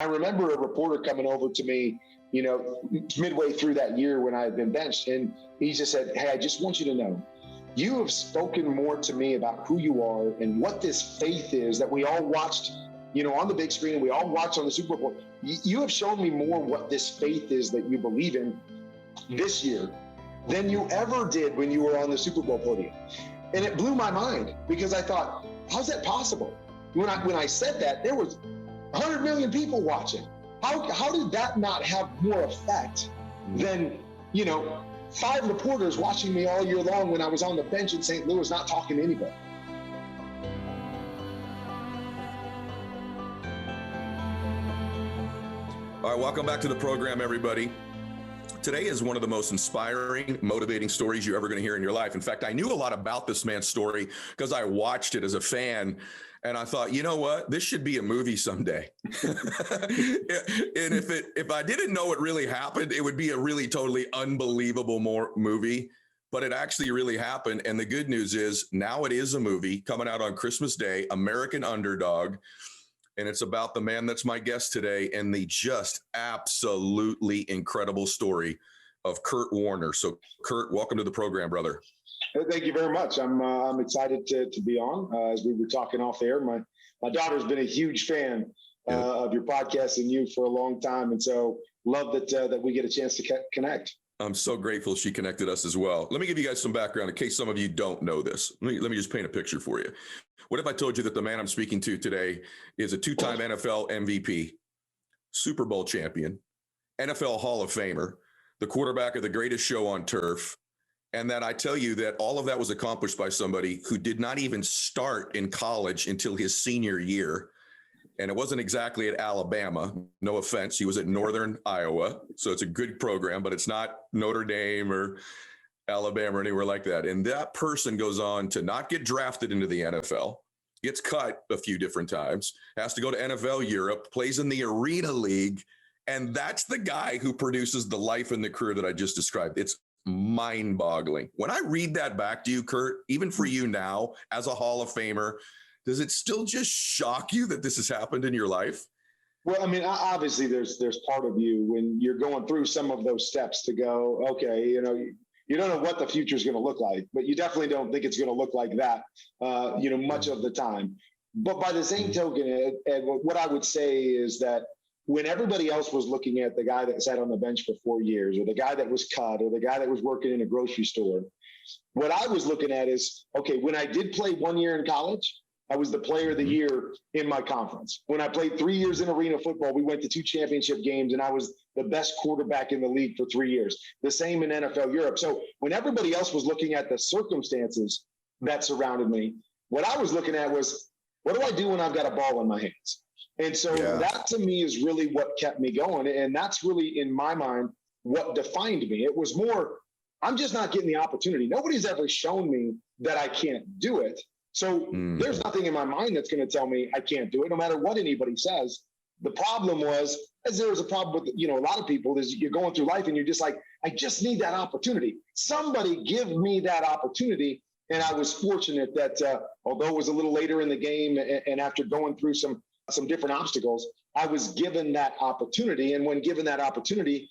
I remember a reporter coming over to me, midway through that year when I had been benched, and he just said, "Hey, I just want you to know, you have spoken more to me about who you are and what this faith is that we all watched, on the big screen, and we all watched on the Super Bowl. You have shown me more what this faith is that you believe in this year than you ever did when you were on the Super Bowl podium." And it blew my mind because I thought, how's that possible? When I said that, there was 100 million people watching. How did that not have more effect than, 5 reporters watching me all year long when I was on the bench in St. Louis not talking to anybody? All right, welcome back to the program, everybody. Today is one of the most inspiring, motivating stories you're ever going to hear in your life. In fact, I knew a lot about this man's story because I watched it as a fan, and I thought, you know what, this should be a movie someday. And if I didn't know it really happened, it would be a really totally unbelievable movie. But it actually really happened, and the good news is now it is a movie coming out on Christmas Day, American Underdog. And it's about the man that's my guest today and the just absolutely incredible story of Kurt Warner. So, Kurt, welcome to the program, brother. Thank you very much. I'm excited to be on. As we were talking off air, my daughter's been a huge fan of your podcast and you for a long time, and so love that we get a chance to connect. I'm so grateful she connected us as well. Let me give you guys some background in case some of you don't know this. Let me just paint a picture for you. What if I told you that the man I'm speaking to today is a 2-time NFL MVP, Super Bowl champion, NFL Hall of Famer, the quarterback of the greatest show on turf, and that I tell you that all of that was accomplished by somebody who did not even start in college until his senior year. And it wasn't exactly at Alabama. No offense. He was at Northern Iowa. So it's a good program, but it's not Notre Dame or Alabama or anywhere like that. And that person goes on to not get drafted into the NFL, gets cut a few different times, has to go to NFL Europe, plays in the Arena League. And that's the guy who produces the life and the career that I just described. It's mind-boggling. When I read that back to you, Kurt, even for you now as a Hall of Famer, does it still just shock you that this has happened in your life? Well, I mean, obviously there's part of you when you're going through some of those steps to go, okay, you don't know what the future is going to look like, but you definitely don't think it's going to look like that, much of the time. But by the same token, Ed, what I would say is that when everybody else was looking at the guy that sat on the bench for 4 years, or the guy that was cut, or the guy that was working in a grocery store, what I was looking at is, okay, when I did play 1 year in college, I was the player of the year in my conference. When I played 3 years in arena football, we went to 2 championship games, and I was the best quarterback in the league for 3 years. The same in NFL Europe. So when everybody else was looking at the circumstances that surrounded me, what I was looking at was, what do I do when I've got a ball in my hands? And so that to me is really what kept me going. And that's really, in my mind, what defined me. It was more, I'm just not getting the opportunity. Nobody's ever shown me that I can't do it. So there's nothing in my mind that's going to tell me I can't do it, no matter what anybody says. The problem was, as there was a problem with, a lot of people, is you're going through life and you're just like, I just need that opportunity. Somebody give me that opportunity. And I was fortunate that although it was a little later in the game and after going through some different obstacles, I was given that opportunity. And when given that opportunity,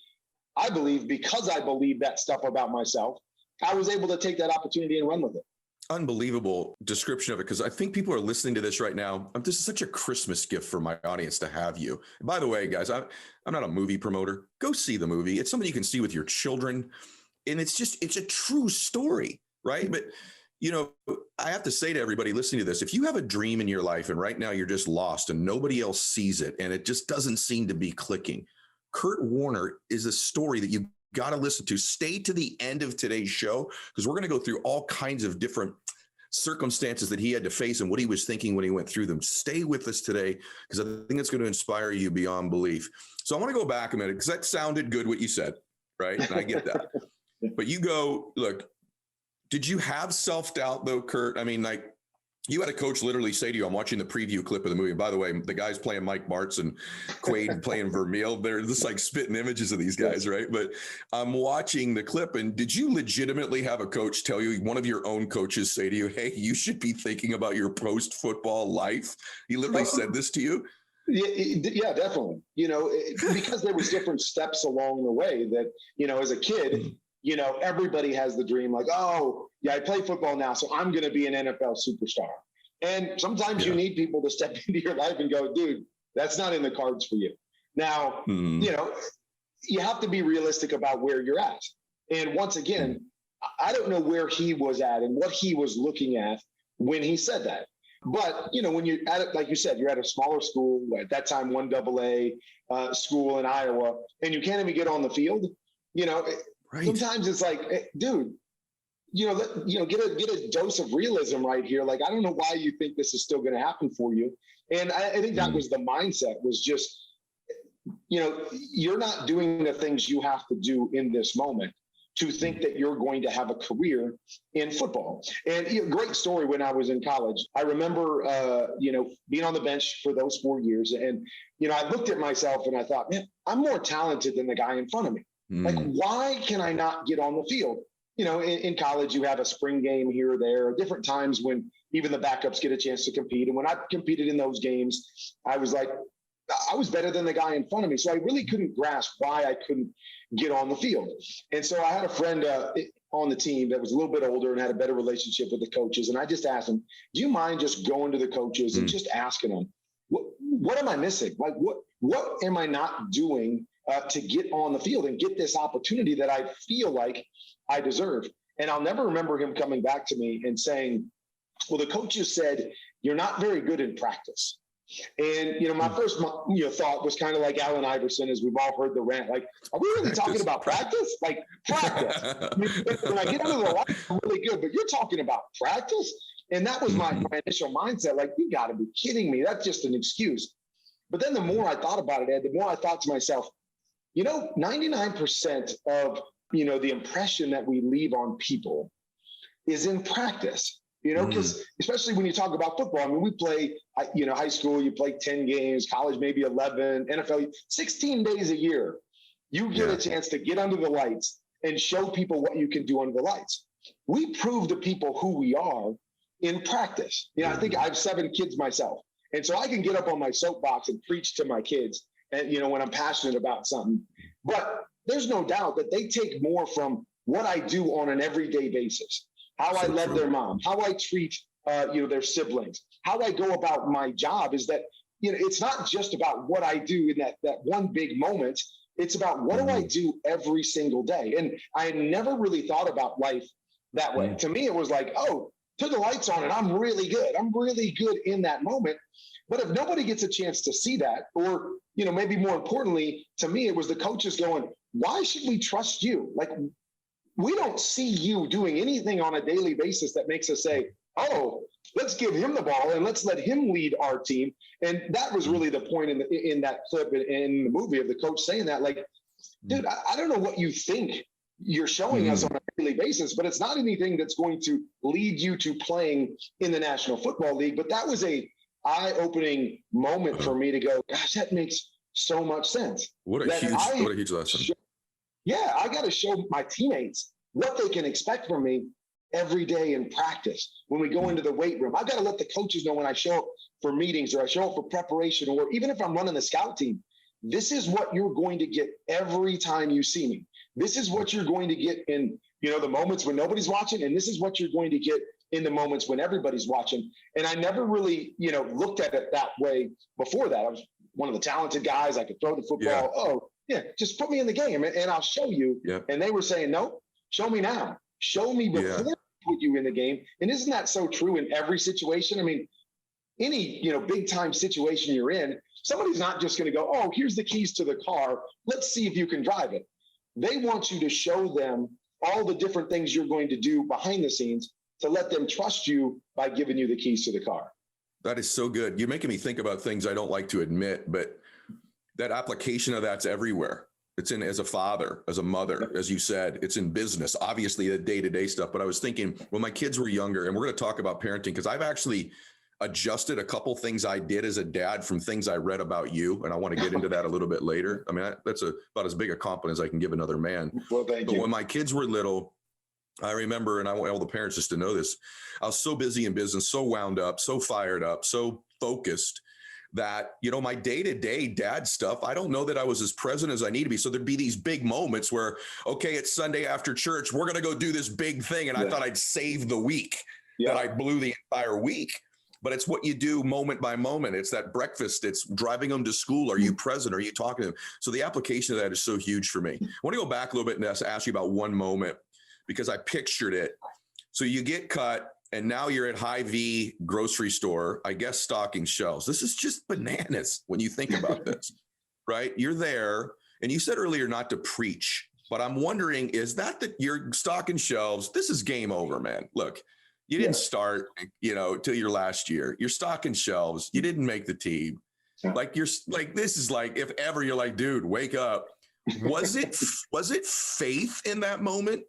I believe, because I believe that stuff about myself, I was able to take that opportunity and run with it. Unbelievable description of it, because I think people are listening to this right now. This is such a Christmas gift for my audience to have you. And by the way, guys, I'm not a movie promoter. Go see the movie. It's something you can see with your children. And it's a true story, right? But, I have to say to everybody listening to this, if you have a dream in your life and right now you're just lost and nobody else sees it and it just doesn't seem to be clicking, Kurt Warner is a story that you got to listen to. Stay to the end of today's show, because we're going to go through all kinds of different circumstances that he had to face and what he was thinking when he went through them. Stay with us today, because I think it's going to inspire you beyond belief. So I want to go back a minute, because that sounded good what you said, right? And I get that. But you go, look, did you have self-doubt though, Kurt? I mean, like, you had a coach literally say to you, I'm watching the preview clip of the movie. And by the way, the guys playing Mike Martz and Quaid playing Vermeil, they're just like spitting images of these guys, right? But I'm watching the clip, and did you legitimately have a coach tell you, one of your own coaches say to you, hey, you should be thinking about your post-football life? He literally said this to you? Yeah, definitely. Because there was different steps along the way that, as a kid, everybody has the dream like, oh, yeah, I play football now, so I'm going to be an NFL superstar. And sometimes you need people to step into your life and go, dude, that's not in the cards for you. Now, you have to be realistic about where you're at. And once again, I don't know where he was at and what he was looking at when he said that. But, when you're at it, like you said, you're at a smaller school, at that time, 1AA school in Iowa, and you can't even get on the field, right. Sometimes it's like, hey, dude, get a dose of realism right here. Like, I don't know why you think this is still going to happen for you. And I think that was the mindset, was just, you're not doing the things you have to do in this moment to think that you're going to have a career in football. And great story, when I was in college, I remember, being on the bench for those 4 years. And, I looked at myself and I thought, man, I'm more talented than the guy in front of me. Like, why can I not get on the field? In college, you have a spring game here or there, different times when even the backups get a chance to compete. And when I competed in those games, I was like, I was better than the guy in front of me. So I really couldn't grasp why I couldn't get on the field. And so I had a friend on the team that was a little bit older and had a better relationship with the coaches. And I just asked him, do you mind just going to the coaches and just asking them, what am I missing? Like, what am I not doing to get on the field and get this opportunity that I feel like I deserve? And I'll never remember him coming back to me and saying, well, the coaches said, you're not very good in practice. And, my first thought was kind of like Allen Iverson, as we've all heard the rant, like, are we really talking about practice? Like, practice. When I get into the life, I'm really good, but you're talking about practice? And that was my initial mindset, like, you got to be kidding me. That's just an excuse. But then the more I thought about it, Ed, the more I thought to myself, 99% of, the impression that we leave on people is in practice. Because especially when you talk about football, I mean, we play, high school, you play 10 games, college, maybe 11, NFL, 16 days a year. You get a chance to get under the lights and show people what you can do under the lights. We prove to people who we are in practice. I think I have 7 kids myself. And so I can get up on my soapbox and preach to my kids, and, when I'm passionate about something. But there's no doubt that they take more from what I do on an everyday basis. How I love their mom, how I treat, their siblings, how I go about my job, is that, it's not just about what I do in that one big moment. It's about what do I do every single day? And I had never really thought about life that way. To me, it was like, oh, turn the lights on and I'm really good. I'm really good in that moment. But if nobody gets a chance to see that, or, maybe more importantly, to me, it was the coaches going, why should we trust you? Like, we don't see you doing anything on a daily basis that makes us say, oh, let's give him the ball and let's let him lead our team. And that was really the point in that clip in the movie, of the coach saying that, like, dude, I don't know what you think you're showing us on a daily basis, but it's not anything that's going to lead you to playing in the National Football League. But that was a eye-opening moment for me to go, gosh, that makes so much sense. What a huge lesson. I got to show my teammates what they can expect from me every day in practice. When we go into the weight room, I've got to let the coaches know when I show up for meetings, or I show up for preparation, or even if I'm running the scout team, this is what you're going to get every time you see me. This is what you're going to get in, the moments when nobody's watching, and this is what you're going to get in the moments when everybody's watching. And I never really, looked at it that way before that. I was one of the talented guys. I could throw the football. Oh, yeah, just put me in the game and I'll show you. Yeah. And they were saying, no, show me now. Show me before I put you in the game. And isn't that so true in every situation? I mean, any, big time situation you're in, somebody's not just going to go, oh, here's the keys to the car. Let's see if you can drive it. They want you to show them all the different things you're going to do behind the scenes to let them trust you by giving you the keys to the car. That is so good. You're making me think about things I don't like to admit, but that application of that's everywhere. It's in as a father, as a mother, as you said, it's in business, obviously the day-to-day stuff. But I was thinking when my kids were younger, and we're going to talk about parenting, because I've actually adjusted a couple things I did as a dad from things I read about you. And I want to get into that a little bit later. I mean, that's about as big a compliment as I can give another man. Well, thank you. When my kids were little, I remember, and I want all the parents just to know this, I was so busy in business, so wound up, so fired up, so focused. that, you know, my day-to-day dad stuff, I don't know that I was as present as I need to be. So there'd be these big moments where, okay, it's Sunday after church, we're going to go do this big thing. And I thought I'd save the week, that I blew the entire week. But it's what you do moment by moment. It's that breakfast. It's driving them to school. Are you present? Are you talking to them? So the application of that is so huge for me. I want to go back a little bit and ask you about one moment, because I pictured it. So you get cut and now you're at Hy-Vee grocery store, I guess, stocking shelves. This is just bananas when you think about this, right? You're there, and you said earlier not to preach, but I'm wondering, is that you're stocking shelves? This is game over, man. Look, you didn't start, you know, till your last year. You're stocking shelves. You didn't make the team. Like, this is like, if ever you're like, dude, wake up. Was it faith in that moment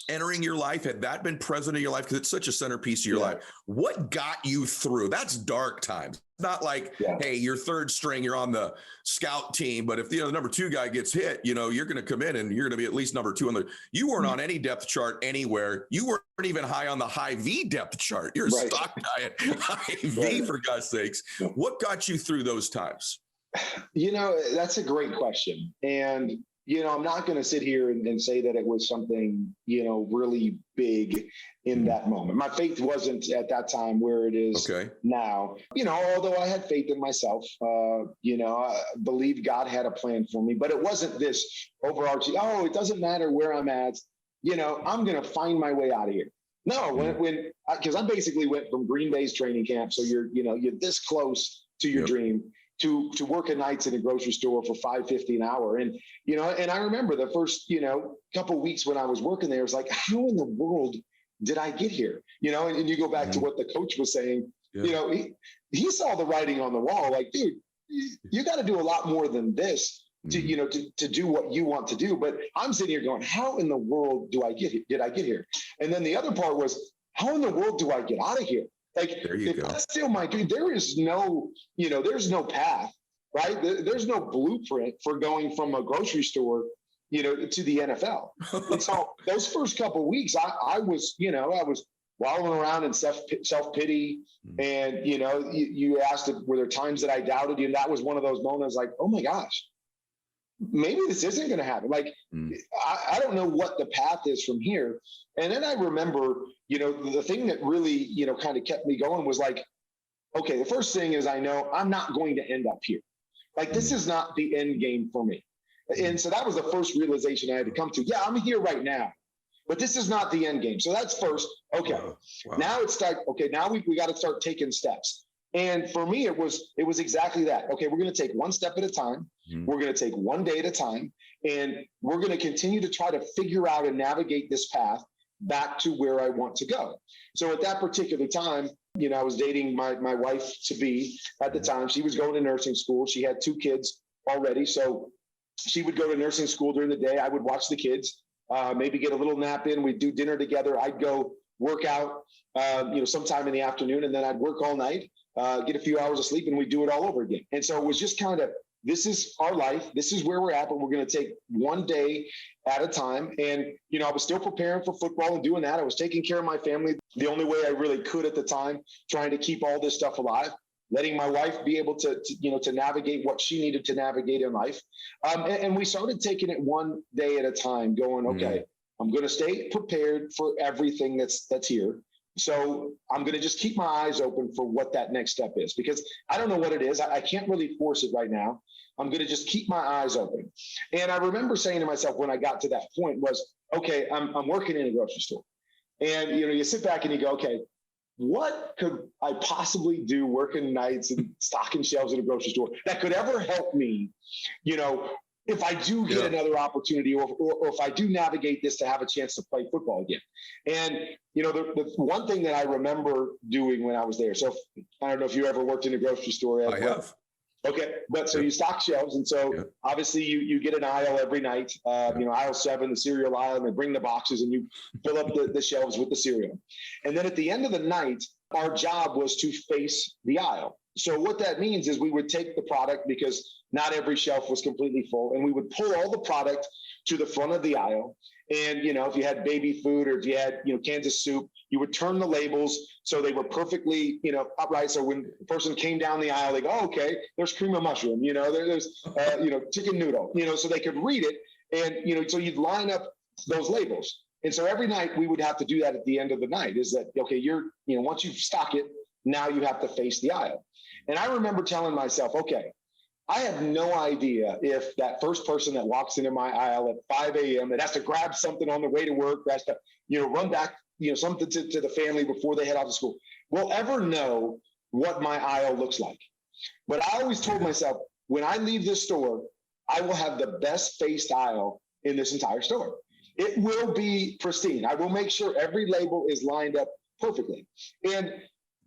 entering your life? Had that been present in your life? Because it's such a centerpiece of your life. What got you through? That's dark times. Not like, hey, you're third string, you're on the scout team, but if the number 2 guy gets hit, you know, you're going to come in and you're going to be at least number 2 on the. You weren't on any depth chart anywhere. You weren't even high on the Hy-Vee depth chart. You're a stock guy at Hy-Vee, for God's sakes. What got you through those times? You know, that's a great question. And, you know, I'm not going to sit here and say that it was something, you know, really big in that moment. My faith wasn't at that time where it is now, you know, although I had faith in myself, you know, I believed God had a plan for me, but it wasn't this overarching, oh, it doesn't matter where I'm at, you know, I'm going to find my way out of here. No, because I basically went from Green Bay's training camp. So you're this close to your dream. To working nights in a grocery store for $5.50 an hour. And, you know, and I remember the first, you know, couple of weeks when I was working there, it was like, how in the world did I get here? You know, and you go back to what the coach was saying, you know, he saw the writing on the wall, like, dude, you got to do a lot more than this to, you know, to do what you want to do. But I'm sitting here going, how in the world did I get here? And then the other part was, how in the world do I get out of here? Like, if that's still my dream, there is no, you know, there's no path, right? There's no blueprint for going from a grocery store, you know, to the NFL. And so those first couple of weeks, I was wallowing around in self-pity. And, you know, you asked, were there times that I doubted you? And that was one of those moments like, oh my gosh, maybe this isn't going to happen. Like, I don't know what the path is from here. And then I remember, you know, the thing that really, you know, kind of kept me going was like, okay, the first thing is I know I'm not going to end up here. Like, this is not the end game for me. And so that was the first realization I had to come to. Yeah, I'm here right now, but this is not the end game. So that's first. Okay. Wow. Now it's like, okay, now we got to start taking steps. And for me, it was exactly that. Okay, we're going to take one step at a time. We're going to take one day at a time. And we're going to continue to try to figure out and navigate this path back to where I want to go. So at that particular time, you know, I was dating my wife to be at the time. She was going to nursing school. She had 2 kids already. So she would go to nursing school during the day. I would watch the kids, maybe get a little nap in. We'd do dinner together. I'd go work out, you know, sometime in the afternoon, and then I'd work all night, get a few hours of sleep, and we'd do it all over again. And so it was just kind of, this is our life. This is where we're at, but we're going to take one day at a time. And, you know, I was still preparing for football and doing that. I was taking care of my family the only way I really could at the time, trying to keep all this stuff alive, letting my wife be able to navigate what she needed to navigate in life. And we started taking it one day at a time, going, okay, I'm going to stay prepared for everything that's here. So I'm going to just keep my eyes open for what that next step is, because I don't know what it is. I can't really force it right now. I'm going to just keep my eyes open. And I remember saying to myself when I got to that point was, okay, I'm working in a grocery store. And, you know, you sit back and you go, okay, what could I possibly do working nights and stocking shelves in a grocery store that could ever help me, you know, if I do get another opportunity or if I do navigate this to have a chance to play football again. And, you know, the one thing that I remember doing when I was there, so I don't know if you ever worked in a grocery store. I have. Okay. But so you stock shelves. And so obviously you get an aisle every night, you know, aisle 7, the cereal aisle, and they bring the boxes and you fill up the shelves with the cereal. And then at the end of the night, our job was to face the aisle. So what that means is we would take the product, because not every shelf was completely full, and we would pull all the product to the front of the aisle. And, if you had baby food or if you had, Kansas soup, you would turn the labels so they were perfectly, upright. So when the person came down the aisle, they go, oh, okay, there's cream of mushroom, there's, chicken noodle, so they could read it. And, so you'd line up those labels. And so every night we would have to do that at the end of the night is that, okay, once you stock it, now you have to face the aisle. And I remember telling myself, okay, I have no idea if that first person that walks into my aisle at 5 a.m. that has to grab something on the way to work, that has to, run back, something to the family before they head off to school, will ever know what my aisle looks like. But I always told myself, when I leave this store, I will have the best faced aisle in this entire store. It will be pristine. I will make sure every label is lined up perfectly. And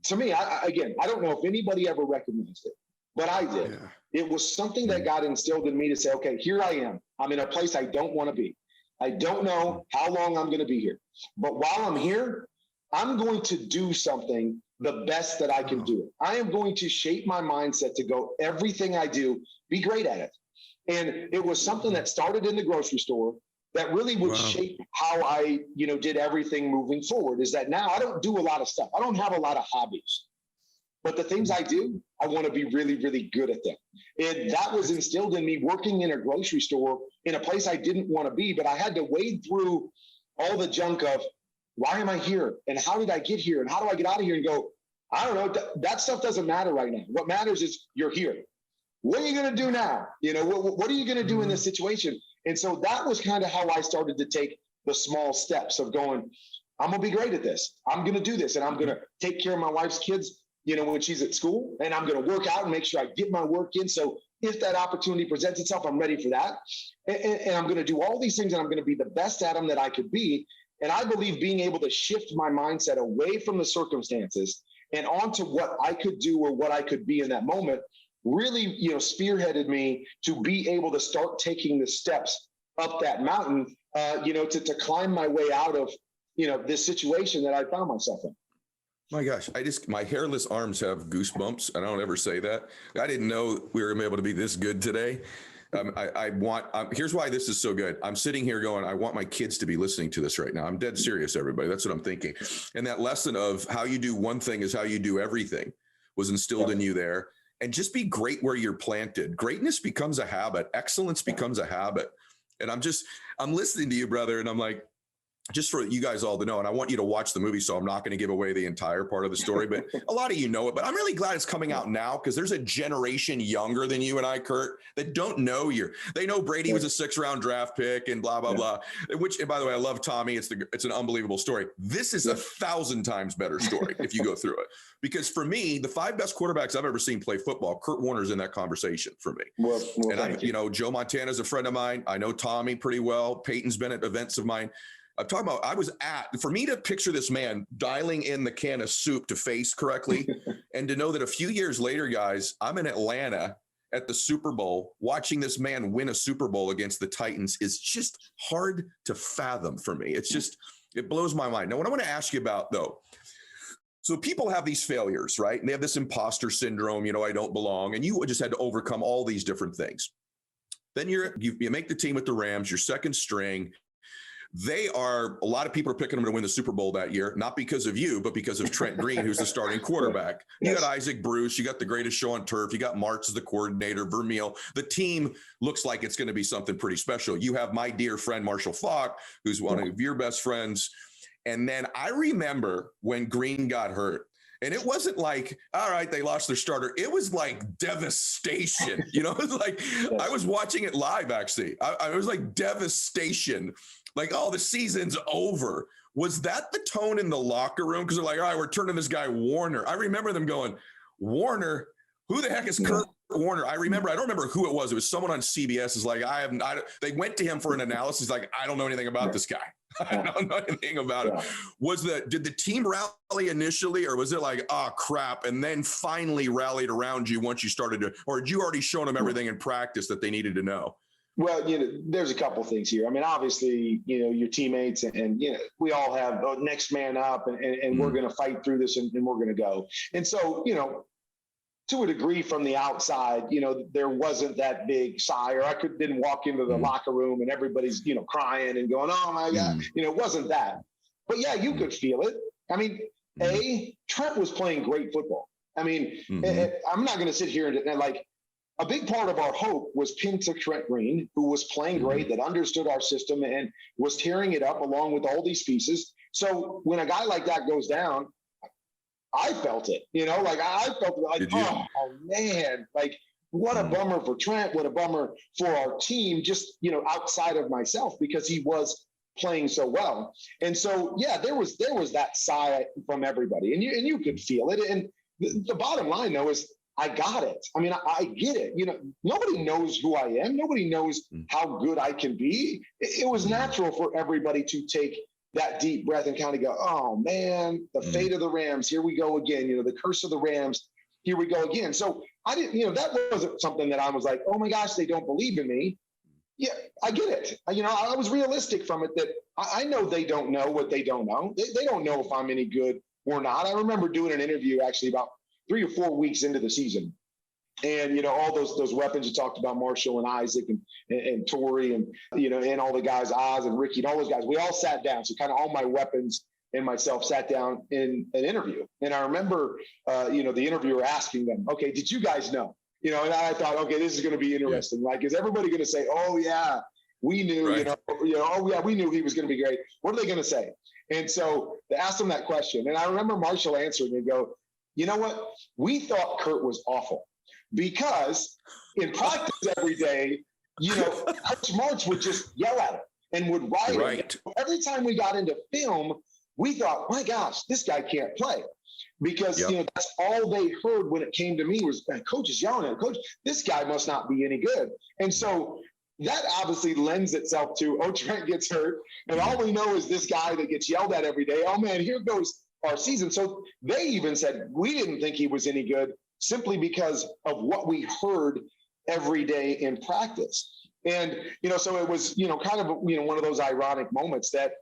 to me, I don't know if anybody ever recognized it, but I did. Yeah. It was something that got instilled in me to say, okay, here I am. I'm in a place I don't want to be. I don't know how long I'm going to be here. But while I'm here, I'm going to do something the best that I can do. I am going to shape my mindset to go everything I do, be great at it. And it was something that started in the grocery store that really would shape how I, did everything moving forward. Is that now I don't do a lot of stuff. I don't have a lot of hobbies. But the things I do, I want to be really, really good at them. And that was instilled in me working in a grocery store in a place I didn't want to be, but I had to wade through all the junk of why am I here? And how did I get here? And how do I get out of here and go, I don't know, that stuff doesn't matter right now. What matters is you're here. What are you going to do now? What are you going to do in this situation? And so that was kind of how I started to take the small steps of going, I'm going to be great at this. I'm going to do this. And I'm going to take care of my wife's kids, when she's at school, and I'm going to work out and make sure I get my work in. So if that opportunity presents itself, I'm ready for that. And I'm going to do all these things, and I'm going to be the best at them that I could be. And I believe being able to shift my mindset away from the circumstances and onto what I could do or what I could be in that moment really, spearheaded me to be able to start taking the steps up that mountain, to climb my way out of, this situation that I found myself in. My gosh, my hairless arms have goosebumps. I don't ever say that. I didn't know we were able to be this good today. Here's why this is so good. I'm sitting here going, I want my kids to be listening to this right now. I'm dead serious, everybody. That's what I'm thinking. And that lesson of how you do one thing is how you do everything was instilled in you there. And just be great where you're planted. Greatness becomes a habit. Excellence becomes a habit. And I'm listening to you, brother. And I'm like, just for you guys all to know, and I want you to watch the movie, so I'm not going to give away the entire part of the story, but a lot of you know it. But I'm really glad it's coming out now because there's a generation younger than you and I, Kurt, that don't know you. They know Brady was a 6th-round draft pick and blah, blah, blah, which, and by the way, I love Tommy. It's an unbelievable story. This is 1,000 times better story if you go through it. Because for me, the 5 best quarterbacks I've ever seen play football, Kurt Warner's in that conversation for me. And Joe Montana's a friend of mine. I know Tommy pretty well. Peyton's been at events of mine. I'm talking about, for me to picture this man dialing in the can of soup to face correctly and to know that a few years later, guys, I'm in Atlanta at the Super Bowl watching this man win a Super Bowl against the Titans is just hard to fathom for me. It blows my mind. Now, what I want to ask you about, though, so people have these failures, right? And they have this imposter syndrome, I don't belong. And you just had to overcome all these different things. Then you make the team with the Rams, your second string. A lot of people are picking them to win the Super Bowl that year, not because of you, but because of Trent Green, who's the starting quarterback. You got Isaac Bruce, you got the greatest show on turf, you got Martz as the coordinator, Vermeil. The team looks like it's going to be something pretty special. You have my dear friend, Marshall Faulk, who's one of your best friends. And then I remember when Green got hurt. And it wasn't like, all right, they lost their starter. It was like devastation. It was like, I was watching it live, actually. I was like devastation. Like, oh, the season's over. Was that the tone in the locker room? Because they're like, all right, we're turning this guy Warner. I remember them going, Warner? Who the heck is Kurt Warner? I don't remember who it was. It was someone on CBS is like, they went to him for an analysis. Like, I don't know anything about this guy. I don't know anything about it. Did the team rally initially, or was it like, oh, crap, and then finally rallied around you once you started to, or had you already shown them everything in practice that they needed to know? Well, there's a couple things here. I mean, obviously, your teammates and we all have next man up and we're going to fight through this and we're going to go. And so, to a degree from the outside, there wasn't that big sigh, or I didn't walk into the locker room and everybody's, crying and going, oh my God, it wasn't that. But yeah, you could feel it. I mean, Trent was playing great football. I mean, I'm not going to sit here and like, a big part of our hope was pinned to Trent Green, who was playing great, that understood our system and was tearing it up along with all these pieces. So when a guy like that goes down, I felt it, I felt like, oh man, like what a bummer for Trent, what a bummer for our team, just, outside of myself, because he was playing so well. And so, yeah, there was that sigh from everybody, and you could feel it. And the bottom line though is, I got it. I mean, I get it. Nobody knows who I am. Nobody knows how good I can be. It was natural for everybody to take that deep breath and kind of go, oh man, the fate of the Rams, here we go again. The curse of the Rams, here we go again. So I didn't, that wasn't something that I was like, oh my gosh, they don't believe in me. Yeah, I get it. I was realistic from it, that I know they don't know what they don't know. They don't know if I'm any good or not. I remember doing an interview actually about 3 or 4 weeks into the season. And, all those weapons you talked about, Marshall and Isaac and Torrey and, and all the guys, Oz and Ricky and all those guys, we all sat down. So kind of all my weapons and myself sat down in an interview. And I remember, the interviewer asking them, okay, did you guys know? And I thought, okay, this is going to be interesting. Like, is everybody going to say, oh yeah, we knew, oh yeah, we knew he was going to be great. What are they going to say? And so they asked him that question. And I remember Marshall answering and go, you know what? We thought Kurt was awful because in practice every day, Coach March would just yell at him and would riot him. Every time we got into film, we thought, my gosh, this guy can't play. Because, that's all they heard when it came to me was, Coach is yelling at him. Coach, this guy must not be any good. And so that obviously lends itself to, oh, Trent gets hurt. And all we know is this guy that gets yelled at every day. Oh, man, here goes our season. So they even said we didn't think he was any good simply because of what we heard every day in practice. And, so it was, kind of, one of those ironic moments that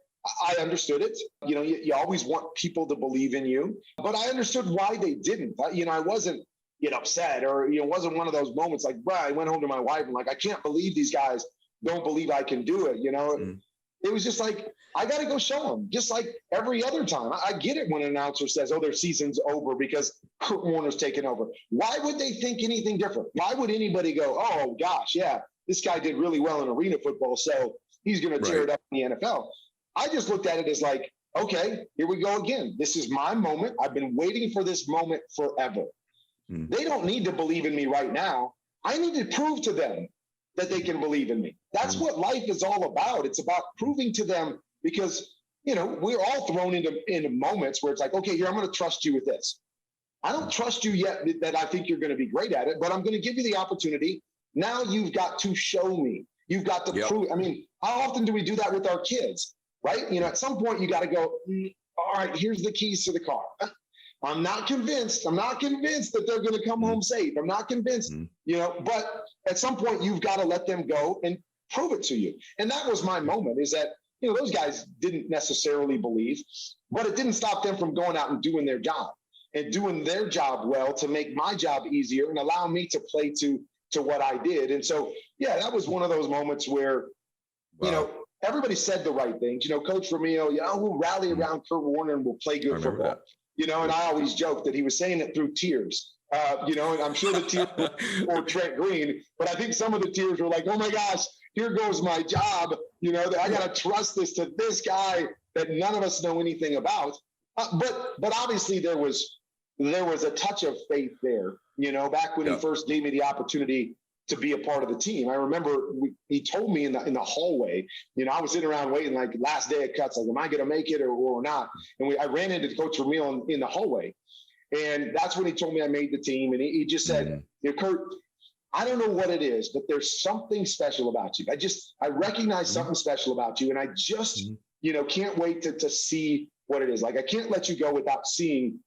I understood it. You always want people to believe in you, but I understood why they didn't. I wasn't, upset, or, it wasn't one of those moments like, I went home to my wife and like, I can't believe these guys don't believe I can do it. It was just like, I got to go show them, just like every other time. I get it when an announcer says, oh, their season's over because Kurt Warner's taken over. Why would they think anything different? Why would anybody go, oh, gosh, yeah, this guy did really well in arena football, so he's going to tear it up in the NFL? I just looked at it as like, okay, here we go again. This is my moment. I've been waiting for this moment forever. They don't need to believe in me right now. I need to prove to them that they can believe in me. That's what life is all about. It's about proving to them, because, we're all thrown into moments where it's like, okay, here, I'm going to trust you with this. I don't trust you yet that I think you're going to be great at it, but I'm going to give you the opportunity. Now you've got to show me. You've got to prove. I mean, how often do we do that with our kids, right? At some point you got to go, all right, here's the keys to the car. I'm not convinced that they're going to come home safe. I'm not convinced, but at some point you've got to let them go and prove it to you. And that was my moment, is that, those guys didn't necessarily believe, but it didn't stop them from going out and doing their job well to make my job easier and allow me to play to what I did. And so, yeah, that was one of those moments where, everybody said the right things. Coach Romeo, we'll rally around Kurt Warner and we'll play good football. And I always joke that he was saying it through tears, and I'm sure the tears were for Trent Green, but I think some of the tears were like, oh my gosh, here goes my job. I got to trust this to this guy that none of us know anything about. But obviously there was a touch of faith there, back when he first gave me the opportunity to be a part of the team. I remember he told me in the hallway, I was sitting around waiting, like last day of cuts, like, am I going to make it or not? And I ran into Coach Vermeil in the hallway. And that's when he told me I made the team. And he just said, Kurt, I don't know what it is, but there's something special about you. I recognize something special about you. And I just, can't wait to see what it is. Like, I can't let you go without seeing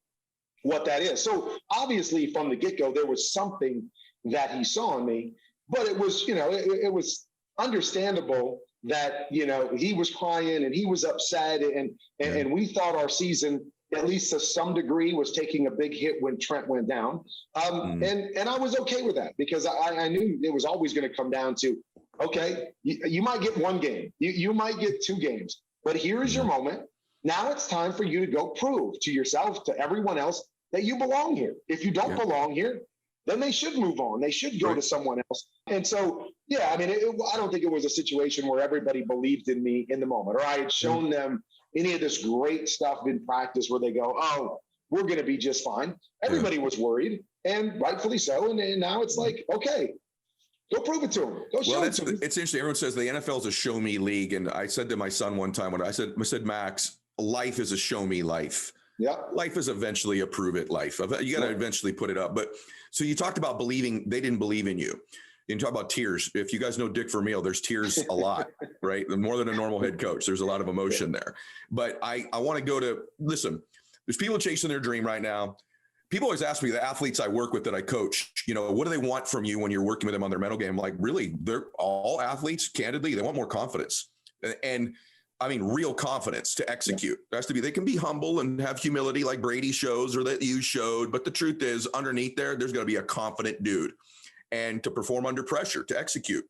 what that is. So obviously from the get-go, there was something that he saw in me, but it was, it was understandable that, he was crying and he was upset and we thought our season at least to some degree, was taking a big hit when Trent went down. And I was okay with that because I knew it was always going to come down to, okay, you might get one game, you might get 2 games, but here is your moment. Now it's time for you to go prove to yourself, to everyone else, that you belong here. If you don't belong here, then they should move on. They should go to someone else. And so, yeah, I mean, I don't think it was a situation where everybody believed in me in the moment, or I had shown them any of this great stuff in practice where they go, oh, we're going to be just fine. Everybody was worried, and rightfully so. And now it's like, okay, go prove it to them. Go show it to them. It's interesting. Everyone says the NFL is a show me league. And I said to my son one time when I said, Max, life is a show me life. Yeah. Life is eventually a prove it life. You got to eventually put it up. But so you talked about believing, they didn't believe in you. You talk about tears. If you guys know Dick Vermeil, there's tears a lot, right? More than a normal head coach. There's a lot of emotion there. But I want to go to, listen, there's people chasing their dream right now. People always ask me, the athletes I work with that I coach, what do they want from you when you're working with them on their mental game? I'm like, really, they're all athletes, candidly, they want more confidence. And I mean, real confidence to execute. It has to be, they can be humble and have humility like Brady shows or that you showed. But the truth is, underneath there's going to be a confident dude, and to perform under pressure, to execute.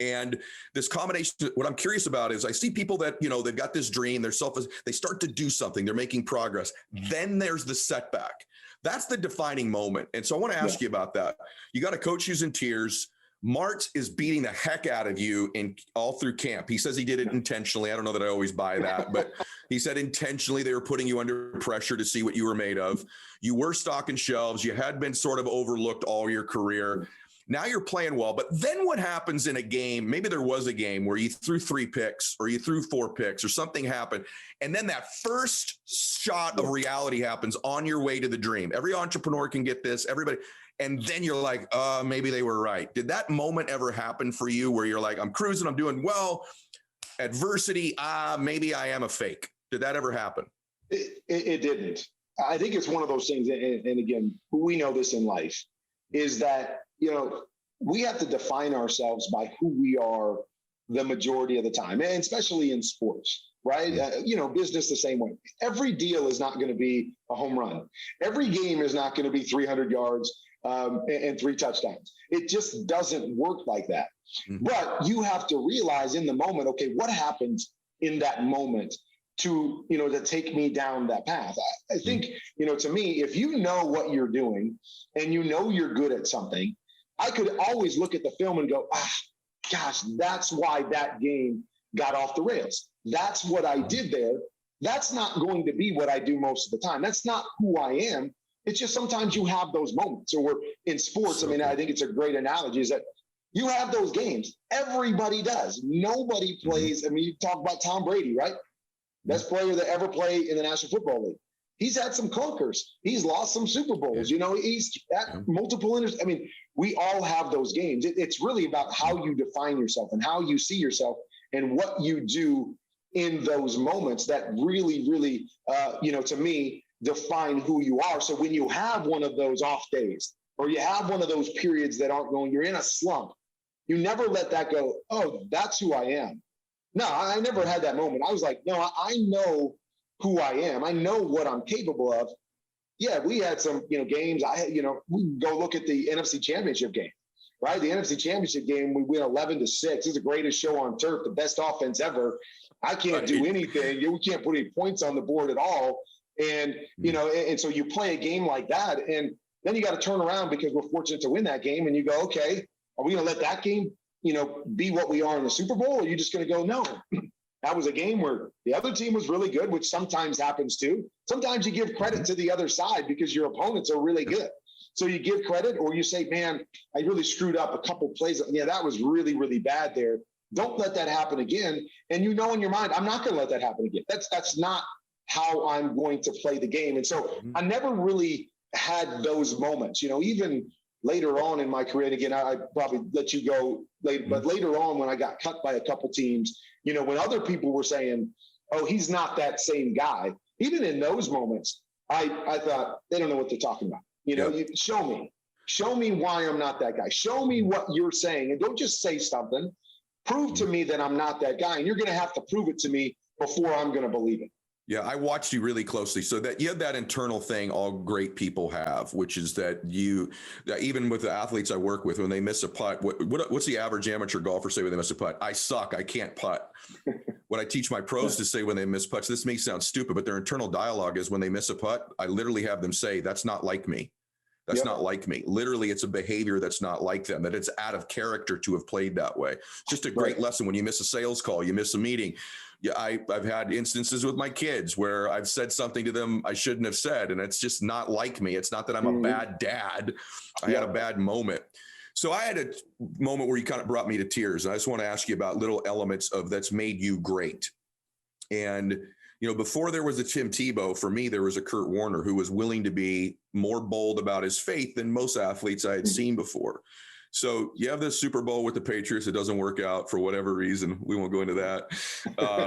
And this combination, what I'm curious about is I see people that, they've got this dream, they start to do something, they're making progress. Then there's the setback. That's the defining moment. And so I want to ask you about that. You got a coach who's in tears. Mart is beating the heck out of you all through camp. He says he did it intentionally. I don't know that I always buy that, but he said intentionally they were putting you under pressure to see what you were made of. You were stocking shelves. You had been sort of overlooked all your career. Now you're playing well. But then what happens in a game, maybe there was a game where you threw 3 picks or you threw 4 picks or something happened. And then that first shot of reality happens on your way to the dream. Every entrepreneur can get this, everybody. And then you're like, maybe they were right. Did that moment ever happen for you where you're like, I'm cruising, I'm doing well, adversity, maybe I am a fake? Did that ever happen? It didn't. I think it's one of those things, and again, we know this in life, is that, we have to define ourselves by who we are the majority of the time, and especially in sports, right? Business the same way. Every deal is not going to be a home run. Every game is not going to be 300 yards and 3 touchdowns. It just doesn't work like that. Mm-hmm. But you have to realize in the moment, okay, what happens in that moment to take me down that path? I think, to me, if you know what you're doing and you're good at something, I could always look at the film and go, gosh, that's why that game got off the rails. That's what I did there. That's not going to be what I do most of the time. That's not who I am. It's just sometimes you have those moments. Or in sports, I think it's a great analogy, is that you have those games. Everybody does. Nobody plays. You talk about Tom Brady, right? Best player that ever played in the National Football League. He's had some clunkers. He's lost some Super Bowls. He's at multiple we all have those games. It's really about how you define yourself and how you see yourself and what you do in those moments that really, really, to me, define who you are. So when you have one of those off days, or you have one of those periods that aren't going, you're in a slump, you never let that go, oh, that's who I am. No, I never had that moment. I was like, no, I know who I am. I know what I'm capable of. Yeah, we had some, games. We go look at the NFC Championship game, right? The NFC Championship game, we win 11-6. It's the greatest show on turf, the best offense ever. I can't do anything. We can't put any points on the board at all. And, and so you play a game like that, and then you got to turn around because we're fortunate to win that game. And you go, okay, are we going to let that game, be what we are in the Super Bowl? Or are you just going to go, no, that was a game where the other team was really good, which sometimes happens too. Sometimes you give credit to the other side because your opponents are really good. So you give credit, or you say, man, I really screwed up a couple plays. Yeah, that was really, really bad there. Don't let that happen again. And in your mind, I'm not going to let that happen again. That's not how I'm going to play the game. And so I never really had those moments, even later on in my career. And again, I probably let you go later, but later on when I got cut by a couple teams, when other people were saying, oh, he's not that same guy, even in those moments, I thought, they don't know what they're talking about. You show me why I'm not that guy. Show me what you're saying. And don't just say something. Prove to me that I'm not that guy. And you're going to have to prove it to me before I'm going to believe it. Yeah, I watched you really closely. So that you have that internal thing all great people have, which is that that even with the athletes I work with, when they miss a putt, what's the average amateur golfer say when they miss a putt? I suck. I can't putt. What I teach my pros to say when they miss putts, this may sound stupid, but their internal dialogue is when they miss a putt, I literally have them say, that's not like me. That's not like me. Literally, it's a behavior that's not like them, that it's out of character to have played that way. Just a great lesson. When you miss a sales call, you miss a meeting. Yeah, I've had instances with my kids where I've said something to them I shouldn't have said, and it's just not like me. It's not that I'm a bad dad. I had a bad moment. So I had a moment where you kind of brought me to tears. And I just want to ask you about little elements of that's made you great. And, you know, before there was a Tim Tebow, for me, there was a Kurt Warner who was willing to be more bold about his faith than most athletes I had seen before. So you have this Super Bowl with the Patriots. It doesn't work out for whatever reason. We won't go into that.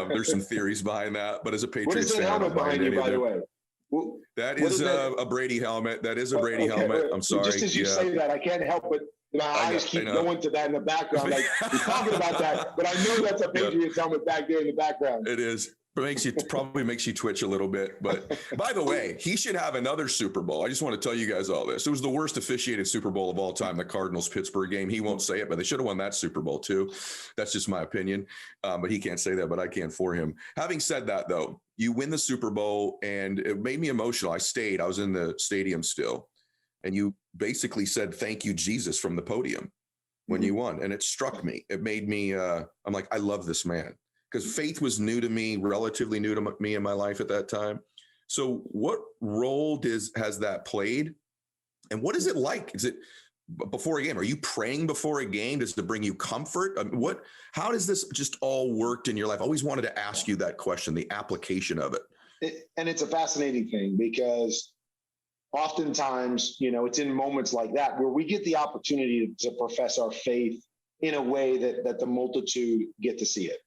There's some theories behind that. But as a Patriots fan, helmet behind you, by the way? That is a Brady helmet. That is a Brady helmet. I'm sorry. Just as you say that, I can't help but my eyes keep going to that in the background. Like you're talking about that, but I know that's a Patriots helmet back there in the background. It is. Probably makes you twitch a little bit. But by the way, he should have another Super Bowl. I just want to tell you guys all this. It was the worst officiated Super Bowl of all time, the Cardinals-Pittsburgh game. He won't say it, but they should have won that Super Bowl too. That's just my opinion. But he can't say that, but I can for him. Having said that, though, you win the Super Bowl, and it made me emotional. I stayed. I was in the stadium still. And you basically said, thank you, Jesus, from the podium when you won. And it struck me. It made me, I'm like, I love this man. Because faith was new to me, relatively new to me in my life at that time. So what role has that played? And what is it like? Is it before a game? Are you praying before a game? Does it bring you comfort? How does this just all worked in your life? I always wanted to ask you that question, the application of it. And it's a fascinating thing because oftentimes, you know, it's in moments like that where we get the opportunity to profess our faith in a way that the multitude get to see it.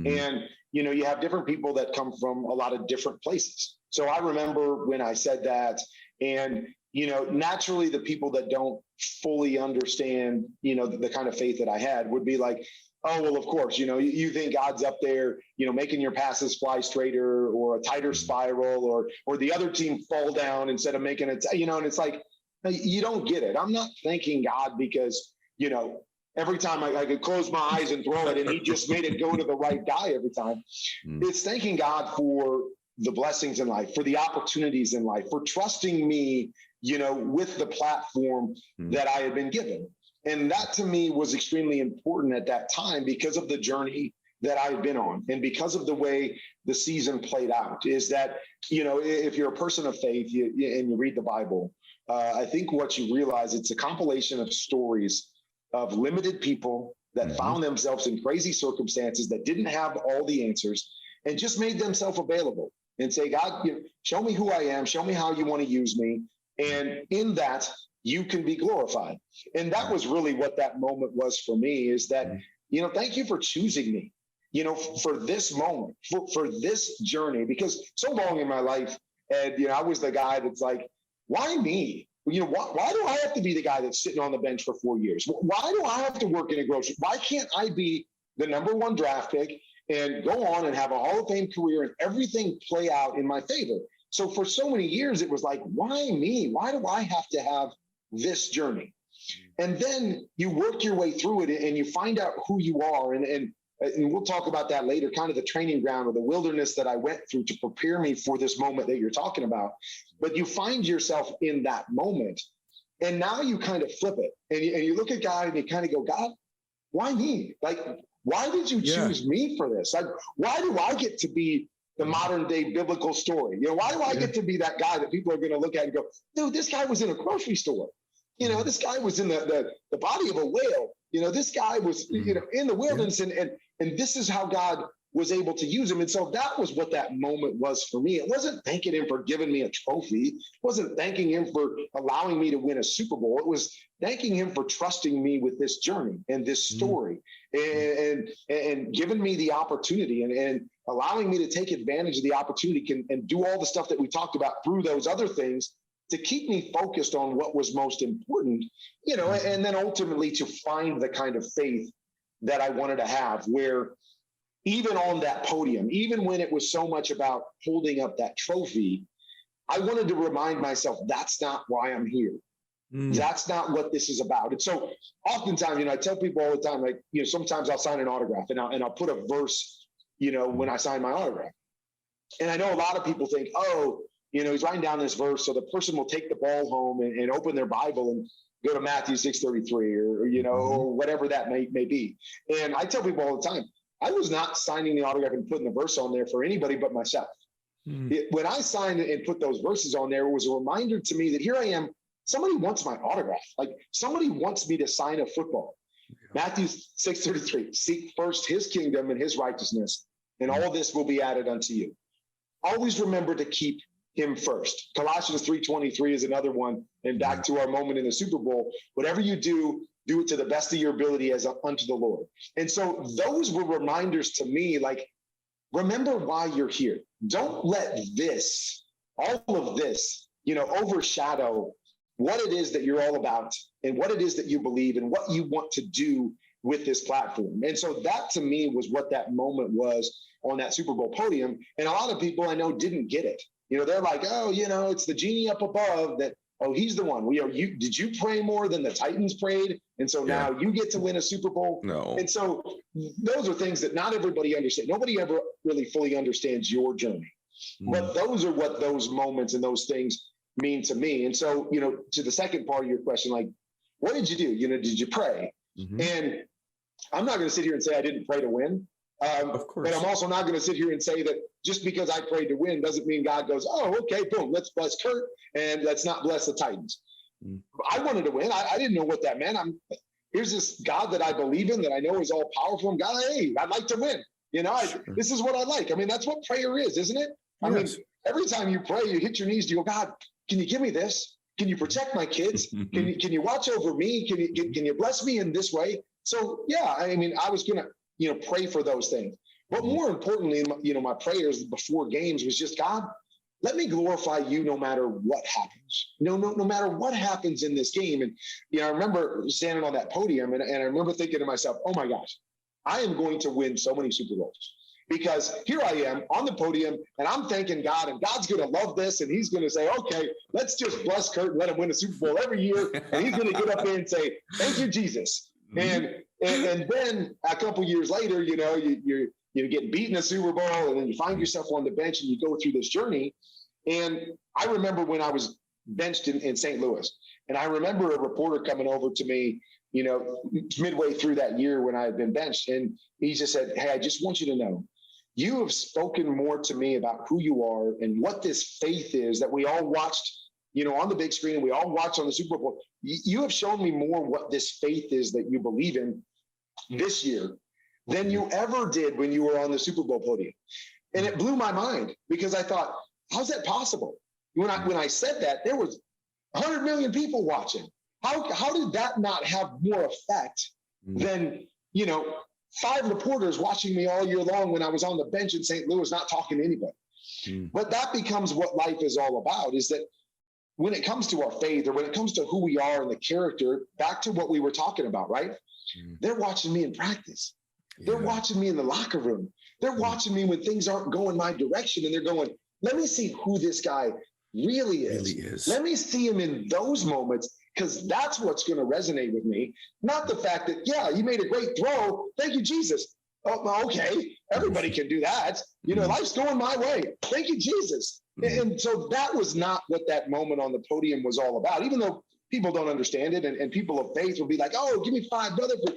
And, you know, you have different people that come from a lot of different places. So I remember when I said that, and, you know, naturally the people that don't fully understand, you know, the kind of faith that I had would be like, oh, well, of course, you know, you think God's up there, you know, making your passes fly straighter or a tighter spiral or the other team fall down instead of making it, you know, and it's like, you don't get it. I'm not thanking God because, you know, every time I could close my eyes and throw it and he just made it go to the right guy every time. It's thanking God for the blessings in life, for the opportunities in life, for trusting me, you know, with the platform that I had been given. And that to me was extremely important at that time because of the journey that I had been on and because of the way the season played out is that, you know, if you're a person of faith and you read the Bible, I think what you realize, it's a compilation of stories of limited people that found themselves in crazy circumstances that didn't have all the answers and just made themselves available and say, God, you know, show me who I am, show me how you want to use me. And in that, you can be glorified. And that was really what that moment was for me is that, you know, thank you for choosing me, you know, for this moment, for this journey, because so long in my life, and, you know, I was the guy that's like, why me? You know, why do I have to be the guy that's sitting on the bench for 4 years? Why do I have to work in a grocery? Why can't I be the #1 draft pick and go on and have a Hall of Fame career and everything play out in my favor? So for so many years, it was like, why me? Why do I have to have this journey? And then you work your way through it and you find out who you are. And we'll talk about that later, kind of the training ground or the wilderness that I went through to prepare me for this moment that you're talking about. But you find yourself in that moment. And now you kind of flip it and you look at God and you kind of go, God, why me? Like, why did you choose me for this? Like, why do I get to be the modern day biblical story? You know, why do I get to be that guy that people are going to look at and go, dude, this guy was in a grocery store. You know, this guy was in the body of a whale. You know, this guy was, you know, in the wilderness and this is how God was able to use him. And so that was what that moment was for me. It wasn't thanking him for giving me a trophy. It wasn't thanking him for allowing me to win a Super Bowl. It was thanking him for trusting me with this journey and this story and giving me the opportunity and allowing me to take advantage of the opportunity and do all the stuff that we talked about through those other things to keep me focused on what was most important, you know, and then ultimately to find the kind of faith that I wanted to have where even on that podium, even when it was so much about holding up that trophy, I wanted to remind myself that's not why I'm here. That's not what this is about. And so oftentimes, I tell people all the time, like, sometimes I'll sign an autograph and I'll put a verse, when I sign my autograph. And I know a lot of people think, oh, he's writing down this verse, so the person will take the ball home and open their Bible and go to Matthew 6:33 or whatever that may be. And I tell people all the time, I was not signing the autograph and putting the verse on there for anybody but myself. When I signed and put those verses on there, it was a reminder to me that here I am. Somebody wants my autograph. Like, somebody wants me to sign a football. Matthew 6:33, seek first his kingdom and his righteousness, and all this will be added unto you. Always remember to keep him first. Colossians 3:23 is another one. And back to our moment in the Super Bowl, whatever you do, do it to the best of your ability as unto the Lord. And so those were reminders to me, like, remember why you're here. Don't let this, all of this, overshadow what it is that you're all about and what it is that you believe and what you want to do with this platform. And so that, to me, was what that moment was on that Super Bowl podium. And a lot of people I know didn't get it. They're like, oh, it's the genie up above that, oh, he's the one. Did you pray more than the Titans prayed? And so now you get to win a Super Bowl. No. And so those are things that not everybody understands. Nobody ever really fully understands your journey. But those are what those moments and those things mean to me. And so, to the second part of your question, like, what did you do? Did you pray? And I'm not going to sit here and say I didn't pray to win. Of course. But I'm also not going to sit here and say that just because I prayed to win doesn't mean God goes, oh, okay, boom, let's bless Kurt and let's not bless the Titans. I wanted to win. I didn't know what that meant. Here's this God that I believe in, that I know is all powerful. And God, hey, I'd like to win. This is what I like. I mean, that's what prayer is, isn't it? I mean, every time you pray, you hit your knees, you go, God, can you give me this? Can you protect my kids? Can you watch over me? Can you bless me in this way? So, yeah, I mean, I was going to, pray for those things. But more importantly, my prayers before games was just, God, let me glorify you no matter what happens. No matter what happens in this game. And, I remember standing on that podium and I remember thinking to myself, oh my gosh, I am going to win so many Super Bowls. Because here I am on the podium and I'm thanking God, and God's going to love this. And he's going to say, okay, let's just bless Kurt and let him win a Super Bowl every year. And he's going to get up there and say, thank you, Jesus. And then a couple years later, you're getting beaten a Super Bowl, and then you find yourself on the bench and you go through this journey. And I remember when I was benched in St. Louis, and I remember a reporter coming over to me, midway through that year when I had been benched. And he just said, hey, I just want you to know, you have spoken more to me about who you are and what this faith is that we all watched, on the big screen, and we all watched on the Super Bowl. You have shown me more what this faith is that you believe in this year than you ever did when you were on the Super Bowl podium. And it blew my mind, because I thought, how's that possible? When I said that, there was 100 million people watching. How did that not have more effect than, 5 reporters watching me all year long when I was on the bench in St. Louis, not talking to anybody? But that becomes what life is all about, is that when it comes to our faith, or when it comes to who we are and the character, back to what we were talking about, right? They're watching me in practice. They're watching me in the locker room. They're watching me when things aren't going my direction, and they're going, let me see who this guy really is. Let me see him in those moments, because that's what's going to resonate with me. Not the fact that, yeah, you made a great throw. Thank you, Jesus. Oh, okay. Everybody can do that. Life's going my way. Thank you, Jesus. And so that was not what that moment on the podium was all about, even though people don't understand it. And people of faith will be like, oh, give me 5, brother, for,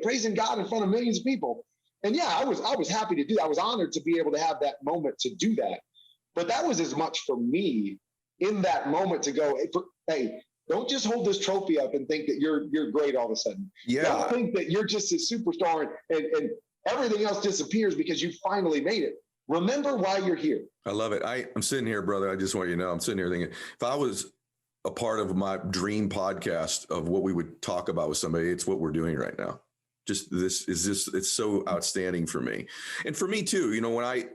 praising God in front of millions of people. And yeah, I was happy to do that. I was honored to be able to have that moment to do that. But that was as much for me in that moment to go, hey, don't just hold this trophy up and think that you're great all of a sudden. Yeah. Don't think that you're just a superstar and everything else disappears because you finally made it. Remember why you're here. I love it. I'm sitting here, brother. I just want you to know, I'm sitting here thinking, if I was a part of my dream podcast of what we would talk about with somebody, it's what we're doing right now. It's so outstanding for me. And for me too, when I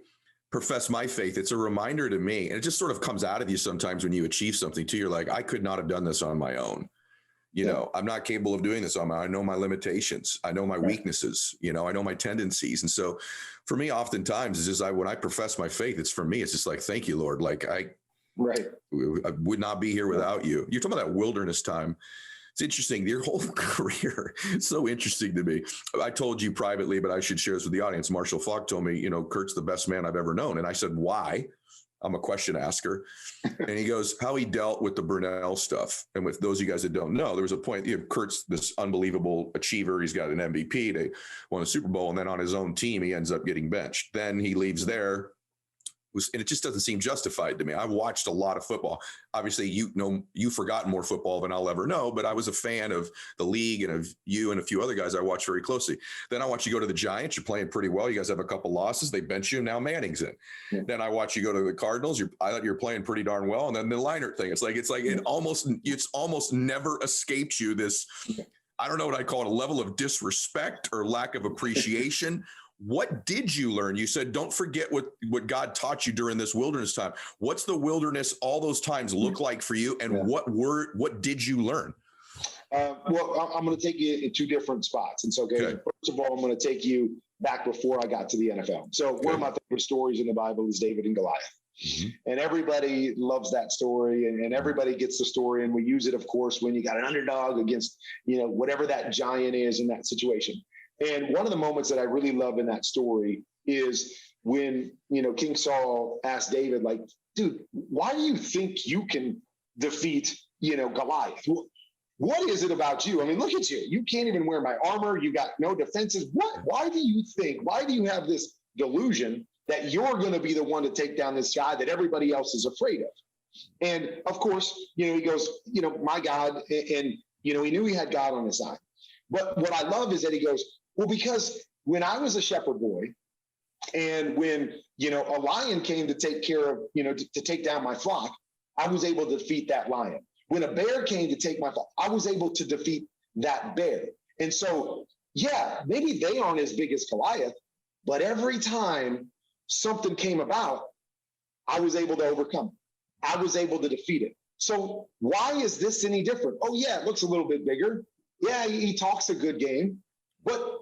profess my faith, it's a reminder to me, and it just sort of comes out of you sometimes when you achieve something too. You're like, I could not have done this on my own. You know, I'm not capable of doing this. I know my limitations. I know my weaknesses. You know, I know my tendencies. And so for me, oftentimes it's just when I profess my faith, it's just like, thank you, Lord. Like I would not be here without you. You're talking about that wilderness time. It's interesting. Your whole career is so interesting to me. I told you privately, but I should share this with the audience. Marshall Falk told me, you know, Kurt's the best man I've ever known. And I said, why? I'm a question asker. And he goes, how he dealt with the Brunel stuff. And with those of you guys that don't know, there was a point, you know, Kurt's this unbelievable achiever. He's got an MVP. They won a Super Bowl. And then on his own team, he ends up getting benched. Then he leaves there. And it just doesn't seem justified to me. I've watched a lot of football. Obviously, you've forgotten more football than I'll ever know, but I was a fan of the league and of you and a few other guys I watched very closely. Then I watch you go to the Giants. You're playing pretty well. You guys have a couple losses. They bench you. Now Manning's in. Yeah. Then I watch you go to the Cardinals. I thought you were playing pretty darn well. And then the Leinart thing. It's almost never escaped you. This, I don't know what I call it, a level of disrespect or lack of appreciation. What did you learn? You said, don't forget what God taught you during this wilderness time. What's the wilderness all those times look like for you? And what did you learn? Well, I'm going to take you in two different spots. And so, first of all, I'm going to take you back before I got to the NFL. So one of my favorite stories in the Bible is David and Goliath. Mm-hmm. And everybody loves that story and everybody gets the story. And we use it, of course, when you got an underdog against, you know, whatever that giant is in that situation. And one of the moments that I really love in that story is when, you know, King Saul asked David, like, dude, why do you think you can defeat, you know, Goliath? What is it about you? I mean, look at you. You can't even wear my armor. You got no defenses. Why do you have this delusion that you're going to be the one to take down this guy that everybody else is afraid of? And of course, you know, he goes, you know, my God, and, you know, he knew he had God on his side. But what I love is that he goes, well, because when I was a shepherd boy and when, you know, a lion came to take care of, you know, to take down my flock, I was able to defeat that lion. When a bear came to take my flock, I was able to defeat that bear. And so, yeah, maybe they aren't as big as Goliath, but every time something came about, I was able to overcome it. I was able to defeat it. So why is this any different? Oh, yeah, it looks a little bit bigger. Yeah, he talks a good game, but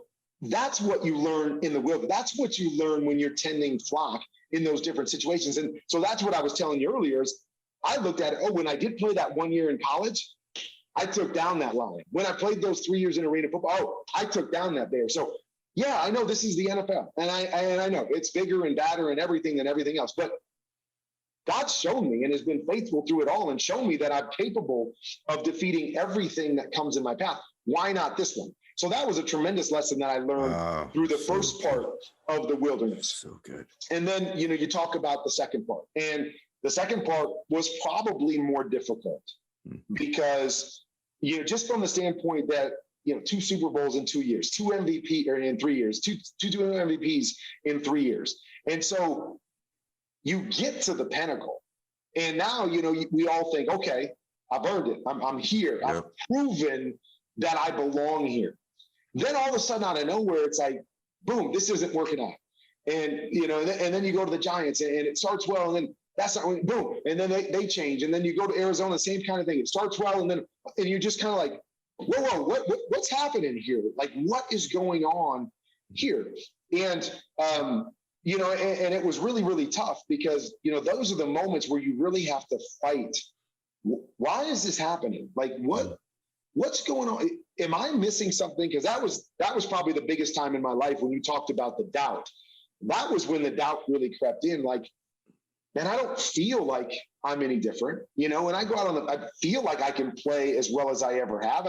that's what you learn in the wilderness. That's what you learn when you're tending flock in those different situations. And so that's what I was telling you earlier is I looked at it. Oh, when I did play that 1 year in college, I took down that lion. When I played those 3 years in arena football, I took down that bear. So yeah, I know this is the NFL and I know it's bigger and badder and everything than everything else, but God's shown me and has been faithful through it all and shown me that I'm capable of defeating everything that comes in my path. Why not this one? So that was a tremendous lesson that I learned through the first part of the wilderness. So good. And then, you know, you talk about the second part. And the second part was probably more difficult because, you know, just from the standpoint that, you know, 2 Super Bowls in 2 years, 2 MVP or in 3 years, two MVPs in 3 years. And so you get to the pinnacle. And now, you know, we all think, okay, I've earned it. I'm here. Yep. I've proven that I belong here. Then all of a sudden out of nowhere, it's like, boom, this isn't working out. And, you know, and then you go to the Giants and it starts well. And then that's not, boom. And then they change. And then you go to Arizona, same kind of thing. It starts well. And you're just kind of like, whoa, what's happening here? Like, what is going on here? And, you know, and it was really, really tough because, you know, those are the moments where you really have to fight. Why is this happening? Like, what's going on? Am I missing something? Because that was probably the biggest time in my life when you talked about the doubt. That was when the doubt really crept in. Like, man, I don't feel like I'm any different, you know. And I go out I feel like I can play as well as I ever have.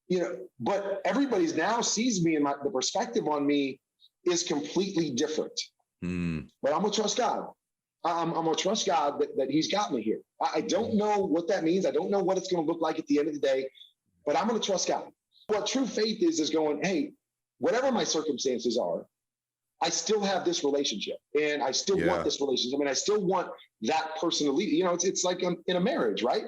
You know, but everybody's now sees me and the perspective on me is completely different. But I'm gonna trust God. I'm gonna trust God that He's got me here. I don't know what that means. I don't know what it's gonna look like at the end of the day. But I'm going to trust God. What true faith is going, hey, whatever my circumstances are, I still have this relationship and I still want this relationship. I mean, I still want that person to lead. You know, it's like in a marriage, right?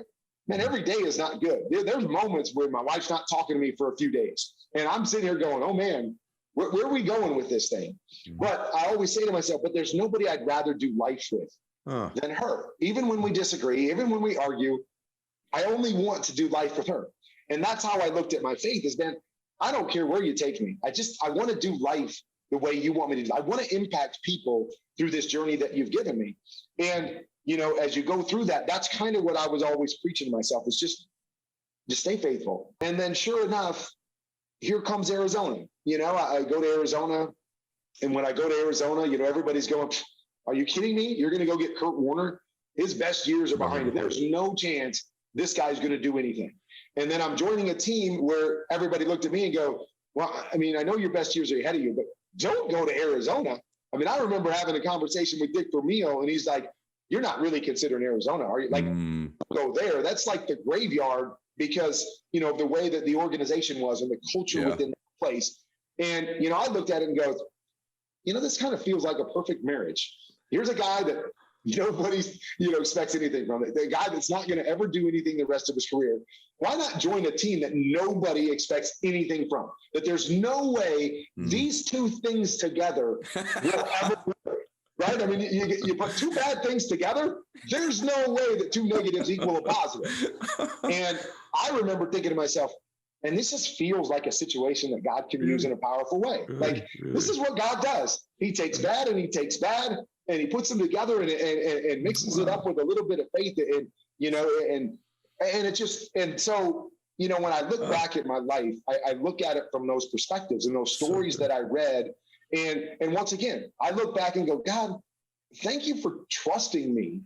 Man, every day is not good. There's moments where my wife's not talking to me for a few days and I'm sitting here going, oh man, where are we going with this thing? But I always say to myself, but there's nobody I'd rather do life with than her. Even when we disagree, even when we argue, I only want to do life with her. And that's how I looked at my faith is, man, I don't care where you take me. I want to do life the way you want me to do. I want to impact people through this journey that you've given me. And, as you go through that, that's kind of what I was always preaching to myself is just stay faithful. And then sure enough, here comes Arizona. I go to Arizona. And when I go to Arizona, everybody's going, are you kidding me? You're going to go get Kurt Warner? His best years are behind him. There's no chance this guy's going to do anything. And then I'm joining a team where everybody looked at me and go, well, I know your best years are ahead of you, but don't go to Arizona. I remember having a conversation with Dick Vermeil, and he's like, you're not really considering Arizona, are you? Like, go there. That's like the graveyard because, of the way that the organization was and the culture within the place. And, I looked at it and go, this kind of feels like a perfect marriage. Here's a guy that nobody, expects anything from it. The guy that's not going to ever do anything the rest of his career. Why not join a team that nobody expects anything from? That there's no way these two things together will ever work, right? You put two bad things together, there's no way that two negatives equal a positive. And I remember thinking to myself, and this just feels like a situation that God can use in a powerful way. Like, this is what God does. He takes bad and he takes bad and he puts them together and mixes it up with a little bit of faith and it just, and so, when I look back at my life, I look at it from those perspectives and those stories that I read. And once again, I look back and go, God, thank you for trusting me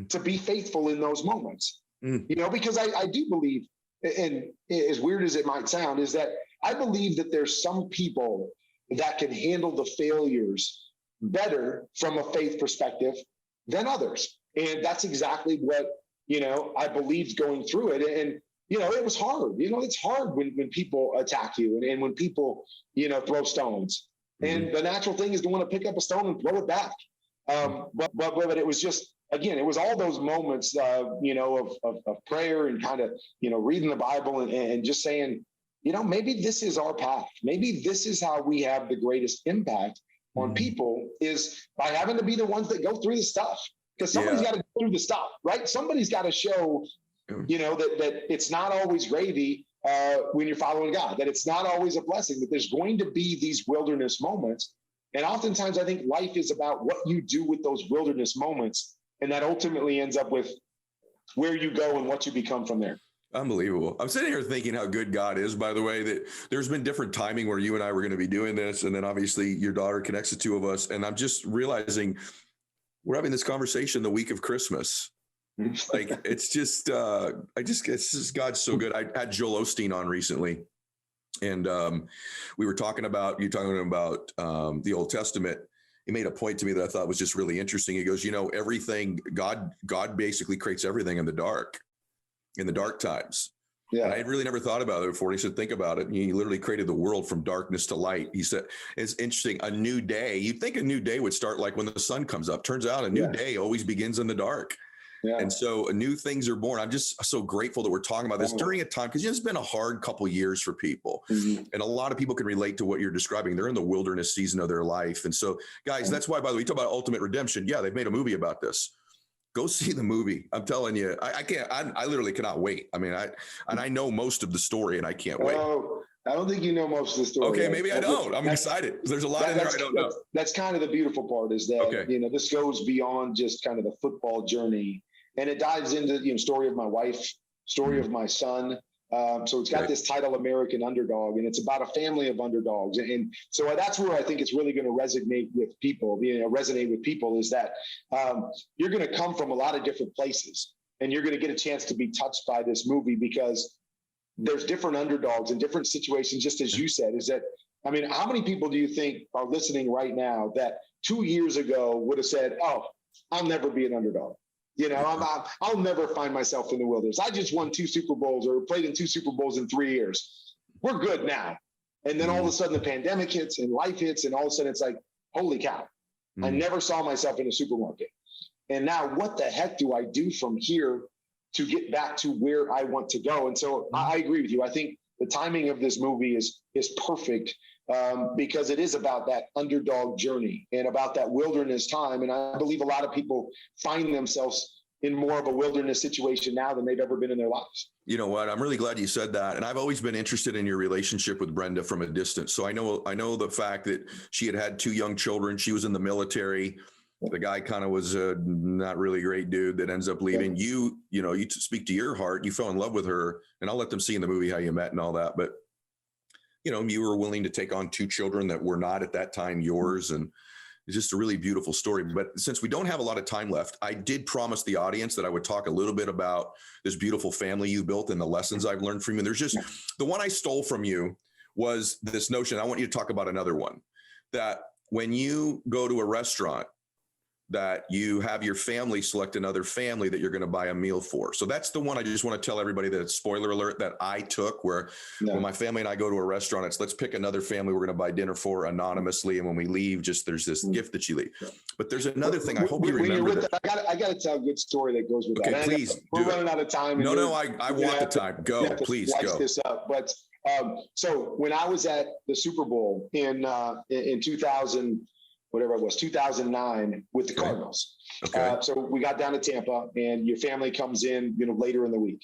to be faithful in those moments, because I do believe, and as weird as it might sound, is that I believe that there's some people that can handle the failures better from a faith perspective than others. And that's exactly what, I believed going through it. And, it was hard. It's hard when people attack you and when people, throw stones. And the natural thing is to want to pick up a stone and throw it back. But it was just, again, it was all those moments, of prayer and kind of, reading the Bible and just saying, maybe this is our path. Maybe this is how we have the greatest impact on people is by having to be the ones that go through the stuff. Because somebody's got to go through the stuff, right? Somebody's got to show, that it's not always gravy when you're following God, that it's not always a blessing, that there's going to be these wilderness moments. And oftentimes I think life is about what you do with those wilderness moments. And that ultimately ends up with where you go and what you become from there. Unbelievable. I'm sitting here thinking how good God is, by the way, that there's been different timing where you and I were going to be doing this. And then obviously your daughter connects the two of us. And I'm just realizing we're having this conversation the week of Christmas. Like, it's just, it's just, God's so good. I had Joel Osteen on recently. And we were talking about the Old Testament. He made a point to me that I thought was just really interesting. He goes, everything, God basically creates everything in the dark times. Yeah. And I had really never thought about it before. He said, think about it. He literally created the world from darkness to light. He said, it's interesting. A new day. You'd think a new day would start like when the sun comes up. Turns out a new day always begins in the dark. Yeah. And so new things are born. I'm just so grateful that we're talking about this during a time, because it's been a hard couple years for people. And a lot of people can relate to what you're describing. They're in the wilderness season of their life. And so, guys, that's why, by the way, we talk about Ultimate Redemption. Yeah, they've made a movie about this. Go see the movie. I'm telling you, I literally cannot wait. I know most of the story and I can't wait. I don't think you know most of the story. Okay, maybe I don't. I'm excited. There's a lot in there I don't know. That's kind of the beautiful part is that, this goes beyond just kind of the football journey. And it dives into, story of my wife, story of my son. So it's got this title, American Underdog, and it's about a family of underdogs. And so that's where I think it's really going to resonate with people, is that you're going to come from a lot of different places and you're going to get a chance to be touched by this movie because there's different underdogs in different situations, just as you said, is that, how many people do you think are listening right now that 2 years ago would have said, oh, I'll never be an underdog. I'll never find myself in the wilderness. I just won 2 Super Bowls or played in 2 Super Bowls in 3 years. We're good now. And then all of a sudden the pandemic hits and life hits and all of a sudden it's like, holy cow, I never saw myself in a supermarket. And now what the heck do I do from here to get back to where I want to go? And so I agree with you. I think the timing of this movie is perfect because it is about that underdog journey and about that wilderness time. And I believe a lot of people find themselves in more of a wilderness situation now than they've ever been in their lives. You know what? I'm really glad you said that. And I've always been interested in your relationship with Brenda from a distance. So I know the fact that she had 2 young children. She was in the military. The guy kind of was a not really great dude that ends up leaving. You speak to your heart. You fell in love with her, and I'll let them see in the movie how you met and all that. But, you were willing to take on 2 children that were not at that time yours. And it's just a really beautiful story. But since we don't have a lot of time left, I did promise the audience that I would talk a little bit about this beautiful family you built and the lessons I've learned from you. And there's just the one I stole from you was this notion. I want you to talk about another one, that when you go to a restaurant, that you have your family select another family that you're going to buy a meal for. So that's the one I just want to tell everybody that it's spoiler alert that I took, where when my family and I go to a restaurant, it's let's pick another family we're going to buy dinner for anonymously. And when we leave, just there's this gift that you leave. But there's another thing. I hope you remember. I got to tell a good story that goes with that. Okay, please. We're running out of time. No, I want the time. Go, please go. This up. But so when I was at the Super Bowl in 2000, whatever it was, 2009 with the Cardinals. Okay. So we got down to Tampa, and your family comes in, later in the week.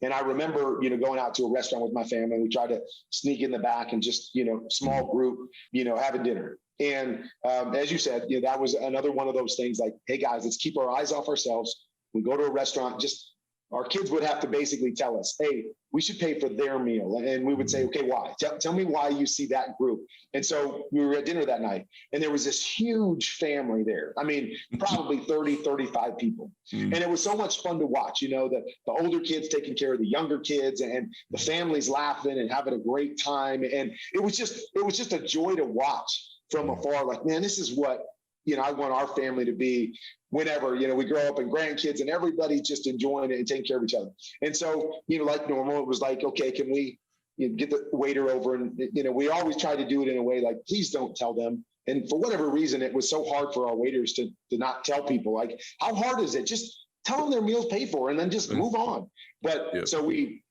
And I remember, going out to a restaurant with my family. We tried to sneak in the back and just, small group, having dinner. And as you said, that was another one of those things like, hey guys, let's keep our eyes off ourselves. We go to a restaurant, our kids would have to basically tell us, hey, we should pay for their meal. And we would say, okay, why? Tell me why you see that group. And so we were at dinner that night, and there was this huge family there. I mean, probably 30, 35 people. And it was so much fun to watch, the older kids taking care of the younger kids, and the families laughing and having a great time. And it was just a joy to watch from afar. Like, man, this is what, I want our family to be whenever, we grow up, and grandkids and everybody just enjoying it and taking care of each other. And so, like normal, it was like, okay, can we get the waiter over? And, we always try to do it in a way like, please don't tell them. And for whatever reason, it was so hard for our waiters to not tell people, like, how hard is it? Just tell them their meal's paid for and then just move on. But so we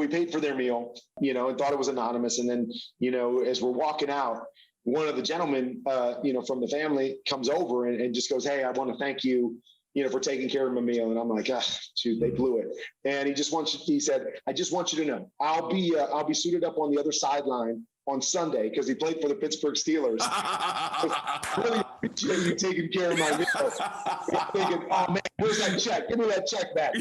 paid for their meal, and thought it was anonymous. And then, as we're walking out, one of the gentlemen, from the family comes over and just goes, hey, I want to thank you, for taking care of my meal. And I'm like, shoot, they blew it. And he said, I just want you to know, I'll be suited up on the other sideline on Sunday, because he played for the Pittsburgh Steelers. Really appreciate you taking care of my meal. I'm thinking, oh man, where's that check? Give me that check back.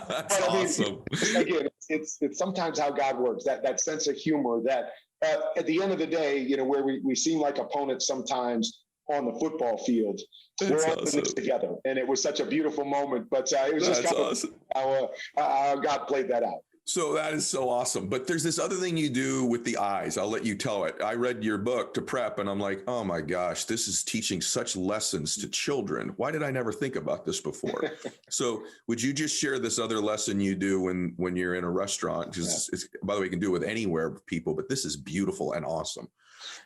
That's awesome. Again, it's sometimes how God works, that sense of humor that, at the end of the day, where we seem like opponents sometimes on the football field, we're all in this together. And it was such a beautiful moment, but it was just awesome how God played that out. So that is so awesome. But there's this other thing you do with the eyes. I'll let you tell it. I read your book to prep, and I'm like, oh my gosh, this is teaching such lessons to children. Why did I never think about this before? So would you just share this other lesson you do when you're in a restaurant? Because it's, by the way, you can do it with anywhere with people, but this is beautiful and awesome.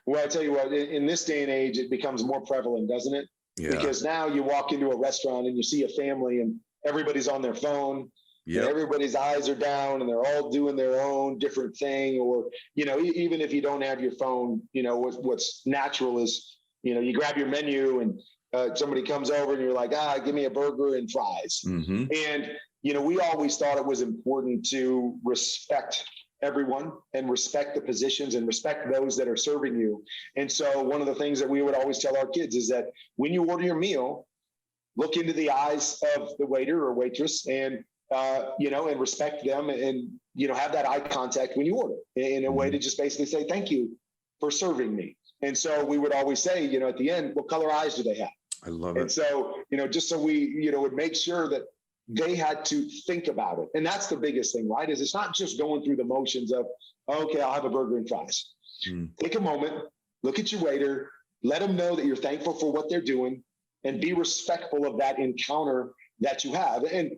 Well, I tell you what, in this day and age, it becomes more prevalent, doesn't it? Yeah. Because now you walk into a restaurant and you see a family and everybody's on their phone. Yep. Everybody's eyes are down and they're all doing their own different thing. Or, even if you don't have your phone, what's natural is, you grab your menu and somebody comes over and you're like, give me a burger and fries. Mm-hmm. And, we always thought it was important to respect everyone and respect the positions and respect those that are serving you. And so one of the things that we would always tell our kids is that when you order your meal, look into the eyes of the waiter or waitress and respect them and, have that eye contact when you order in a way to just basically say, thank you for serving me. And so we would always say, at the end, what color eyes do they have? I love it. And so, just so we, would make sure that they had to think about it. And that's the biggest thing, right? Is it's not just going through the motions of, okay, I'll have a burger and fries. Take a moment, look at your waiter, let them know that you're thankful for what they're doing and be respectful of that encounter that you have. And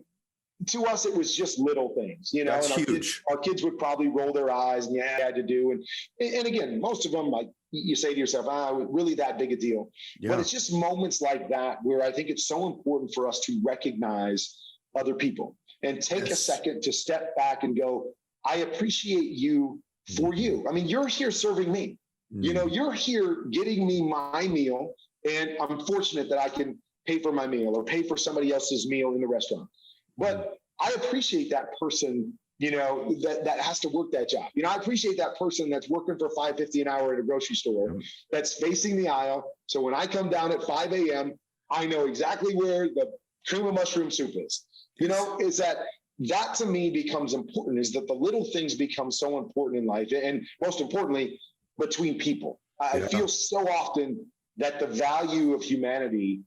to us, it was just little things, That's and huge. Our kids would probably roll their eyes and I had to do. And again, most of them, like you say to yourself, really that big a deal. Yeah. But it's just moments like that where I think it's so important for us to recognize other people and take a second to step back and go, I appreciate you for you. I mean, you're here serving me. You're here getting me my meal. And I'm fortunate that I can pay for my meal or pay for somebody else's meal in the restaurant. But I appreciate that person, that has to work that job. I appreciate that person that's working for $5.50 an hour at a grocery store, that's facing the aisle. So when I come down at 5 a.m., I know exactly where the cream of mushroom soup is. Is that to me becomes important, is that the little things become so important in life. And most importantly, between people. I feel so often that the value of humanity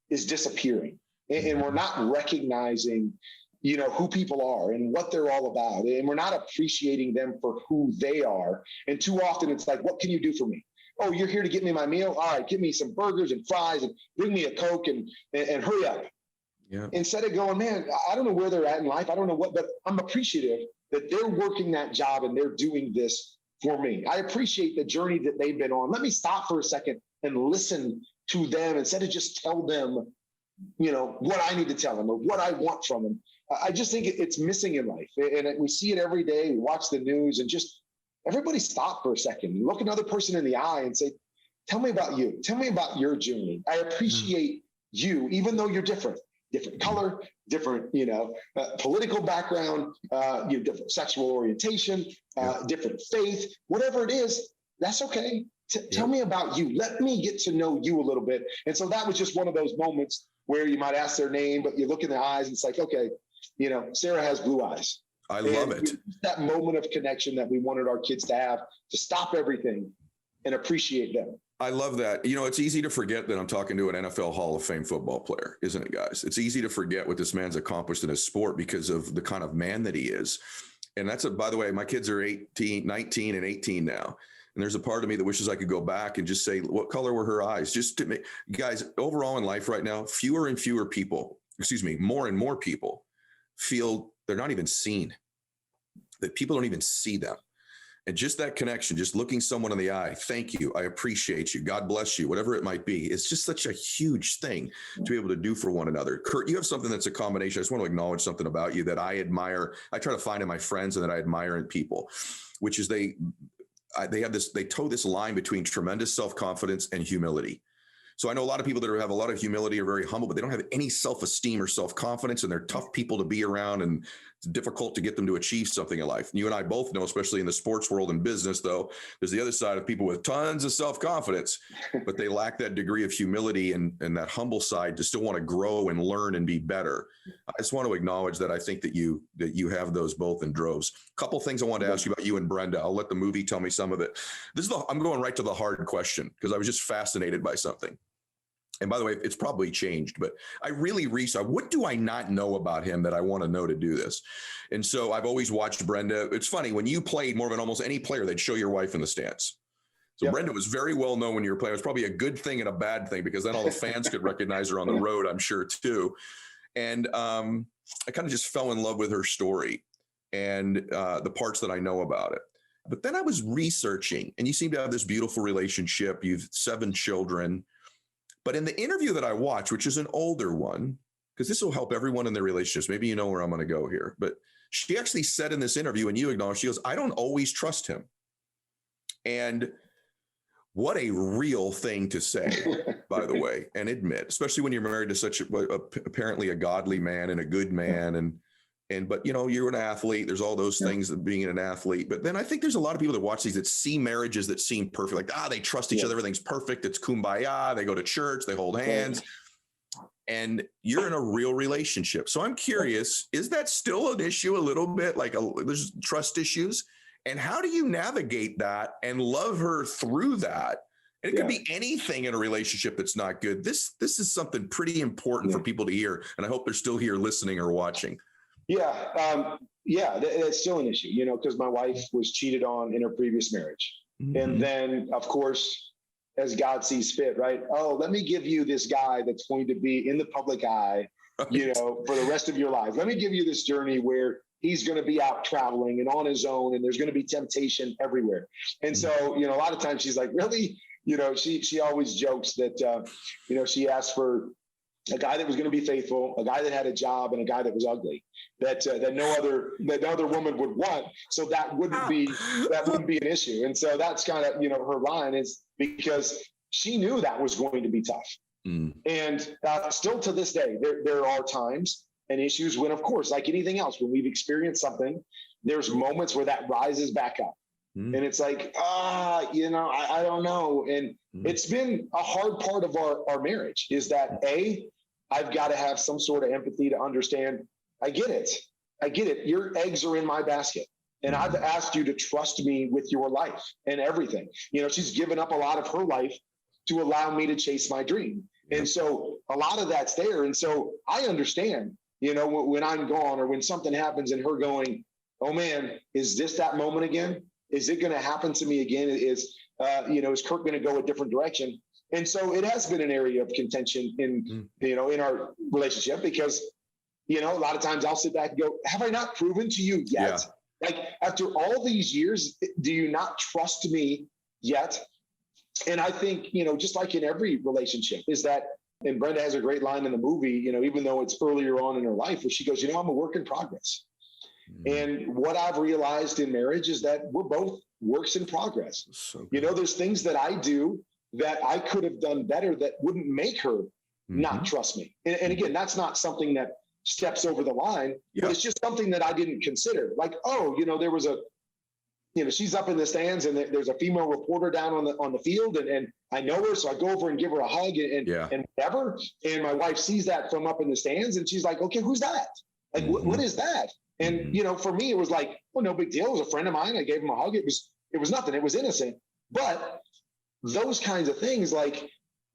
is disappearing, and we're not recognizing, who people are and what they're all about. And we're not appreciating them for who they are. And too often it's like, what can you do for me? Oh, you're here to get me my meal? All right, give me some burgers and fries and bring me a Coke and hurry up. Yeah. Instead of going, man, I don't know where they're at in life. I don't know what, but I'm appreciative that they're working that job and they're doing this for me. I appreciate the journey that they've been on. Let me stop for a second and listen to them instead of just tell them, what I need to tell them or what I want from them. I just think it's missing in life. And we see it every day. We watch the news and just everybody stop for a second, look another person in the eye and say, tell me about you. Tell me about your journey. I appreciate you, even though you're different color, different, political background, different sexual orientation, different faith, whatever it is, that's okay. Tell me about you. Let me get to know you a little bit. And so that was just one of those moments where you might ask their name, but you look in their eyes and it's like, okay, Sarah has blue eyes. I love it. That moment of connection that we wanted our kids to have, to stop everything and appreciate them. I love that. It's easy to forget that I'm talking to an NFL Hall of Fame football player, isn't it, guys? It's easy to forget what this man's accomplished in his sport because of the kind of man that he is. And by the way, my kids are 19 and 18 now. And there's a part of me that wishes I could go back and just say, what color were her eyes? Just to make, guys, overall in life right now, more and more people feel they're not even seen, that people don't even see them. And just that connection, just looking someone in the eye, thank you, I appreciate you, God bless you, whatever it might be, it's just such a huge thing to be able to do for one another. Kurt, you have something that's a combination. I just want to acknowledge something about you that I admire. I try to find in my friends and that I admire in people, which is they toe this line between tremendous self-confidence and humility. So I know a lot of people that have a lot of humility are very humble, but they don't have any self-esteem or self-confidence, and they're tough people to be around, and it's difficult to get them to achieve something in life. And you and I both know, especially in the sports world and business, though, there's the other side of people with tons of self-confidence, but they lack that degree of humility and that humble side to still want to grow and learn and be better. I just want to acknowledge that I think that you have those both in droves. A couple things I wanted to ask you about you and Brenda. I'll let the movie tell me some of it. I'm going right to the hard question because I was just fascinated by something. And by the way, it's probably changed, but I really researched, what do I not know about him that I want to know to do this? And so I've always watched Brenda. It's funny, when you played more than almost any player, they'd show your wife in the stands. So yep. Brenda was very well known when you were playing. It was probably a good thing and a bad thing because then all the fans could recognize her on the road, I'm sure, too. And I kind of just fell in love with her story and the parts that I know about it. But then I was researching, and you seem to have this beautiful relationship. You've 7 children. But in the interview that I watched, which is an older one, because this will help everyone in their relationships, maybe you know where I'm going to go here, but she actually said in this interview, and you acknowledge, she goes, I don't always trust him. And what a real thing to say, by the way, and admit, especially when you're married to such apparently a godly man and a good man. But you're an athlete. There's all those things of being an athlete. But then I think there's a lot of people that watch these that see marriages that seem perfect. Like, they trust each other. Everything's perfect. It's kumbaya. They go to church. They hold hands. And you're in a real relationship. So I'm curious, is that still an issue a little bit? Like there's trust issues? And how do you navigate that and love her through that? And it could be anything in a relationship that's not good. This is something pretty important for people to hear. And I hope they're still here listening or watching. That's still an issue, because my wife was cheated on in her previous marriage. Mm-hmm. And then, of course, as God sees fit, right? Oh, let me give you this guy that's going to be in the public eye, right, for the rest of your life. Let me give you this journey where he's going to be out traveling and on his own, and there's going to be temptation everywhere. And so, a lot of times she's like, really? She always jokes that, she asked for a guy that was going to be faithful, a guy that had a job, and a guy that was ugly, that no other woman would want. So that wouldn't be an issue. And so that's kind of, her line is because she knew that was going to be tough. And still to this day, there are times and issues when, of course, like anything else, when we've experienced something, there's moments where that rises back up. And it's like, I don't know. And it's been a hard part of our marriage is that I've got to have some sort of empathy to understand. I get it. Your eggs are in my basket. And I've asked you to trust me with your life and everything. She's given up a lot of her life to allow me to chase my dream. And so a lot of that's there. And so I understand, when I'm gone or when something happens and her going, oh man, is this that moment again? Is it going to happen to me again? Is Kirk going to go a different direction? And so it has been an area of contention in our relationship because, a lot of times I'll sit back and go, have I not proven to you yet? Yeah. Like after all these years, do you not trust me yet? And I think, just like in every relationship is that, and Brenda has a great line in the movie, even though it's earlier on in her life where she goes, I'm a work in progress. And what I've realized in marriage is that we're both works in progress. So there's things that I do that I could have done better that wouldn't make her not trust me. And again, that's not something that steps over the line, but it's just something that I didn't consider. Like, there was she's up in the stands and there's a female reporter down on the field and I know her. So I go over and give her a hug and whatever. And my wife sees that from up in the stands and she's like, okay, who's that? Like, what is that? And, for me, it was like, well, no big deal. It was a friend of mine. I gave him a hug. It was nothing. It was innocent. But those kinds of things, like,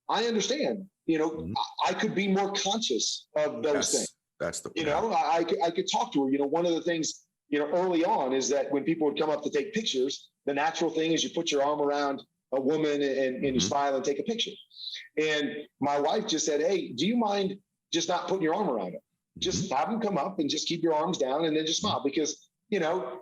I understand, I could be more conscious of those things. That's the point. I could talk to her. One of the things, early on is that when people would come up to take pictures, the natural thing is you put your arm around a woman and you smile and take a picture. And my wife just said, hey, do you mind just not putting your arm around her? Just have them come up and just keep your arms down and then just smile because,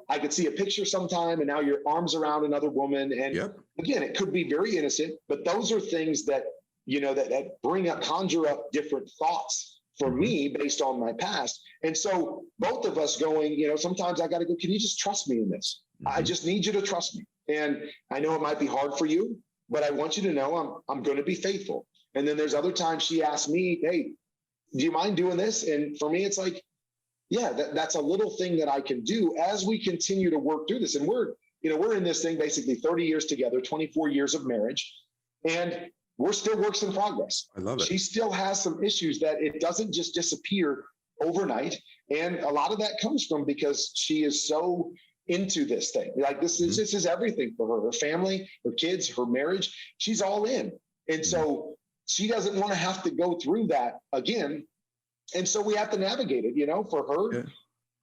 I could see a picture sometime and now your arm's around another woman. And again, it could be very innocent, but those are things that, that conjure up different thoughts for me based on my past. And so both of us going, sometimes I got to go, can you just trust me in this? I just need you to trust me. And I know it might be hard for you, but I want you to know I'm going to be faithful. And then there's other times she asked me, hey, do you mind doing this? And for me, it's like, yeah, that's a little thing that I can do as we continue to work through this. And we're in this thing basically 30 years together, 24 years of marriage, and we're still works in progress. I love it. She still has some issues that it doesn't just disappear overnight. And a lot of that comes from because she is so into this thing. Like this is everything for her family, her kids, her marriage. She's all in. And so she doesn't want to have to go through that again. And so we have to navigate it, for her.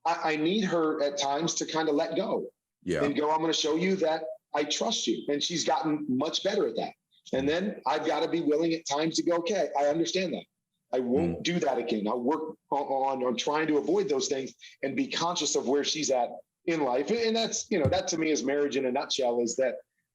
I need her at times to kind of let go and go, I'm going to show you that I trust you. And she's gotten much better at that. And then I've got to be willing at times to go, okay, I understand that. I won't do that again. I'll work on trying to avoid those things and be conscious of where she's at in life. And that's, that to me is marriage in a nutshell is that,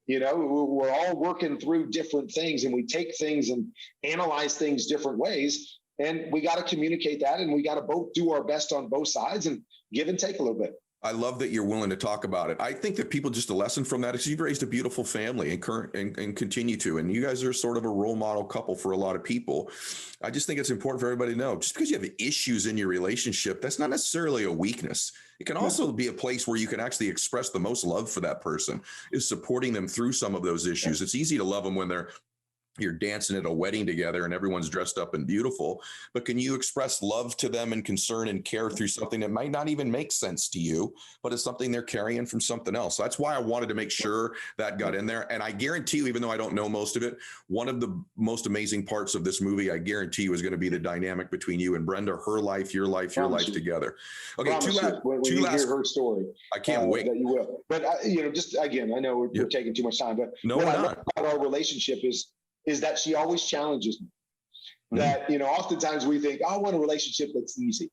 we're all working through different things and we take things and analyze things different ways. And we got to communicate that and we got to both do our best on both sides and give and take a little bit. I love that you're willing to talk about it. I think that people just a lesson from that is you've raised a beautiful family and continue to, and you guys are sort of a role model couple for a lot of people. I just think it's important for everybody to know just because you have issues in your relationship, that's not necessarily a weakness. It can also be a place where you can actually express the most love for that person is supporting them through some of those issues. It's easy to love them when you're dancing at a wedding together and everyone's dressed up and beautiful, but can you express love to them and concern and care through something that might not even make sense to you, but it's something they're carrying from something else? So that's why I wanted to make sure that got in there. And I guarantee you, even though I don't know most of it, one of the most amazing parts of this movie, I guarantee you, is going to be the dynamic between you and Brenda, her life, your life together. Okay. When you hear her story, I can't wait. That you will. But just again, I know we're taking too much time, but what I love about our relationship is that she always challenges me. That, oftentimes we think, I want a relationship that's easy.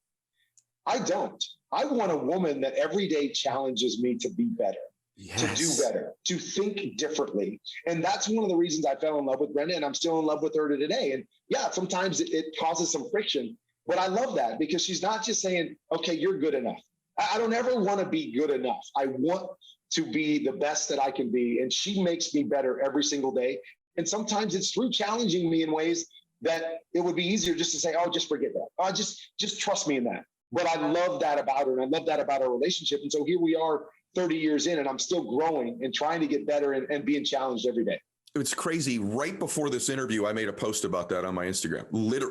I don't. I want a woman that every day challenges me to be better, to do better, to think differently. And that's one of the reasons I fell in love with Brenda, and I'm still in love with her to today. And sometimes it causes some friction, but I love that because she's not just saying, okay, you're good enough. I don't ever want to be good enough. I want to be the best that I can be. And she makes me better every single day. And sometimes it's through challenging me in ways that it would be easier just to say, oh, just forget that. Oh, just trust me in that. But I love that about her, and I love that about our relationship. And so here we are 30 years in, and I'm still growing and trying to get better and being challenged every day. It's crazy. Right before this interview, I made a post about that on my Instagram,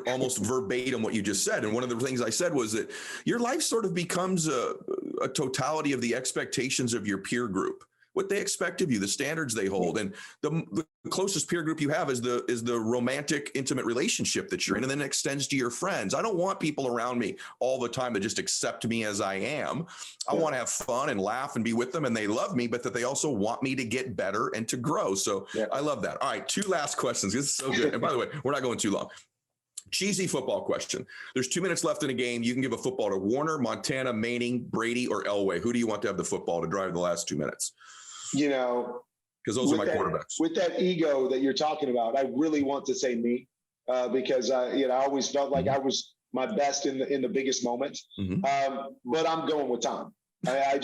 almost verbatim what you just said. And one of the things I said was that your life sort of becomes a totality of the expectations of your peer group, what they expect of you, the standards they hold. And the closest peer group you have is the romantic, intimate relationship that you're in, and then it extends to your friends. I don't want people around me all the time to just accept me as I am. I want to have fun and laugh and be with them, and they love me, but that they also want me to get better and to grow. So I love that. All right, 2 last questions. This is so good. And by the way, we're not going too long. Cheesy football question. There's 2 minutes left in a game. You can give a football to Warner, Montana, Manning, Brady, or Elway. Who do you want to have the football to drive the last 2 minutes? You know, because those are my quarterbacks. With that ego that you're talking about, I really want to say me because I always felt like I was my best in the biggest moment. But I'm going with Tom. I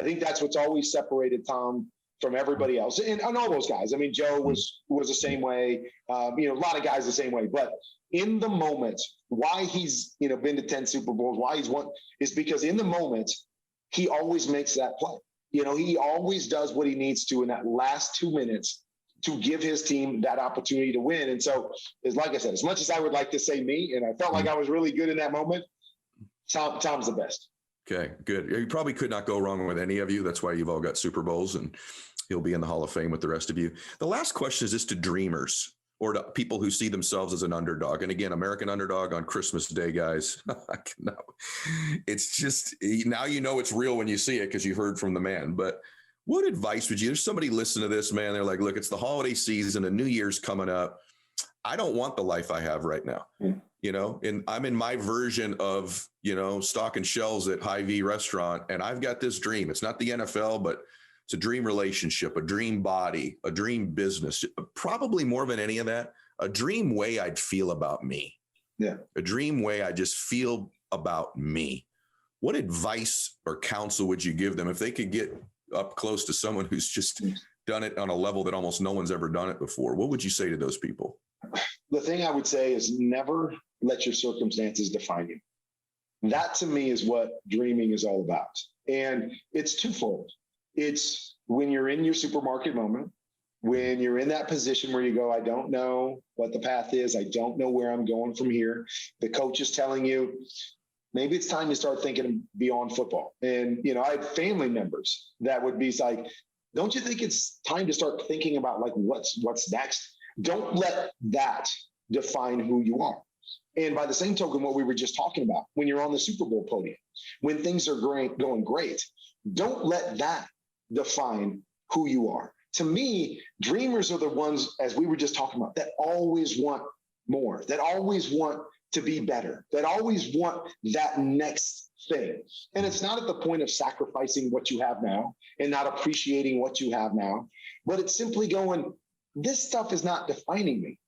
think that's what's always separated Tom from everybody else, and all those guys. I mean, Joe was the same way. A lot of guys the same way. But in the moment, why he's been to 10 Super Bowls, why he's won, is because in the moment he always makes that play. He always does what he needs to in that last 2 minutes to give his team that opportunity to win. And so, like I said, as much as I would like to say me, and I felt like I was really good in that moment, Tom's the best. Okay, good. You probably could not go wrong with any of you. That's why you've all got Super Bowls, and he'll be in the Hall of Fame with the rest of you. The last question is just to dreamers or to people who see themselves as an underdog. And again, American underdog on Christmas Day, guys. It's just, now it's real when you see it because you heard from the man. But what advice would you, there's somebody listening to this, man, they're like, look, it's the holiday season and New Year's coming up. I don't want the life I have right now. And I'm in my version of, stocking shelves at Hy-Vee restaurant, and I've got this dream. It's not the NFL, but it's a dream relationship, a dream body, a dream business, probably more than any of that, a dream way I'd feel about me. Yeah. A dream way I just feel about me. What advice or counsel would you give them if they could get up close to someone who's just done it on a level that almost no one's ever done it before? What would you say to those people? The thing I would say is never let your circumstances define you. That to me is what dreaming is all about. And it's twofold. It's when you're in your supermarket moment, when you're in that position where you go, I don't know what the path is. I don't know where I'm going from here. The coach is telling you, maybe it's time to start thinking beyond football. And, I had family members that would be like, don't you think it's time to start thinking about like, what's next? Don't let that define who you are. And by the same token, what we were just talking about, when you're on the Super Bowl podium, when things are going great, don't let that define who you are. To me, dreamers are the ones, as we were just talking about, that always want more, that always want to be better, that always want that next thing. And it's not at the point of sacrificing what you have now and not appreciating what you have now, but it's simply going, this stuff is not defining me.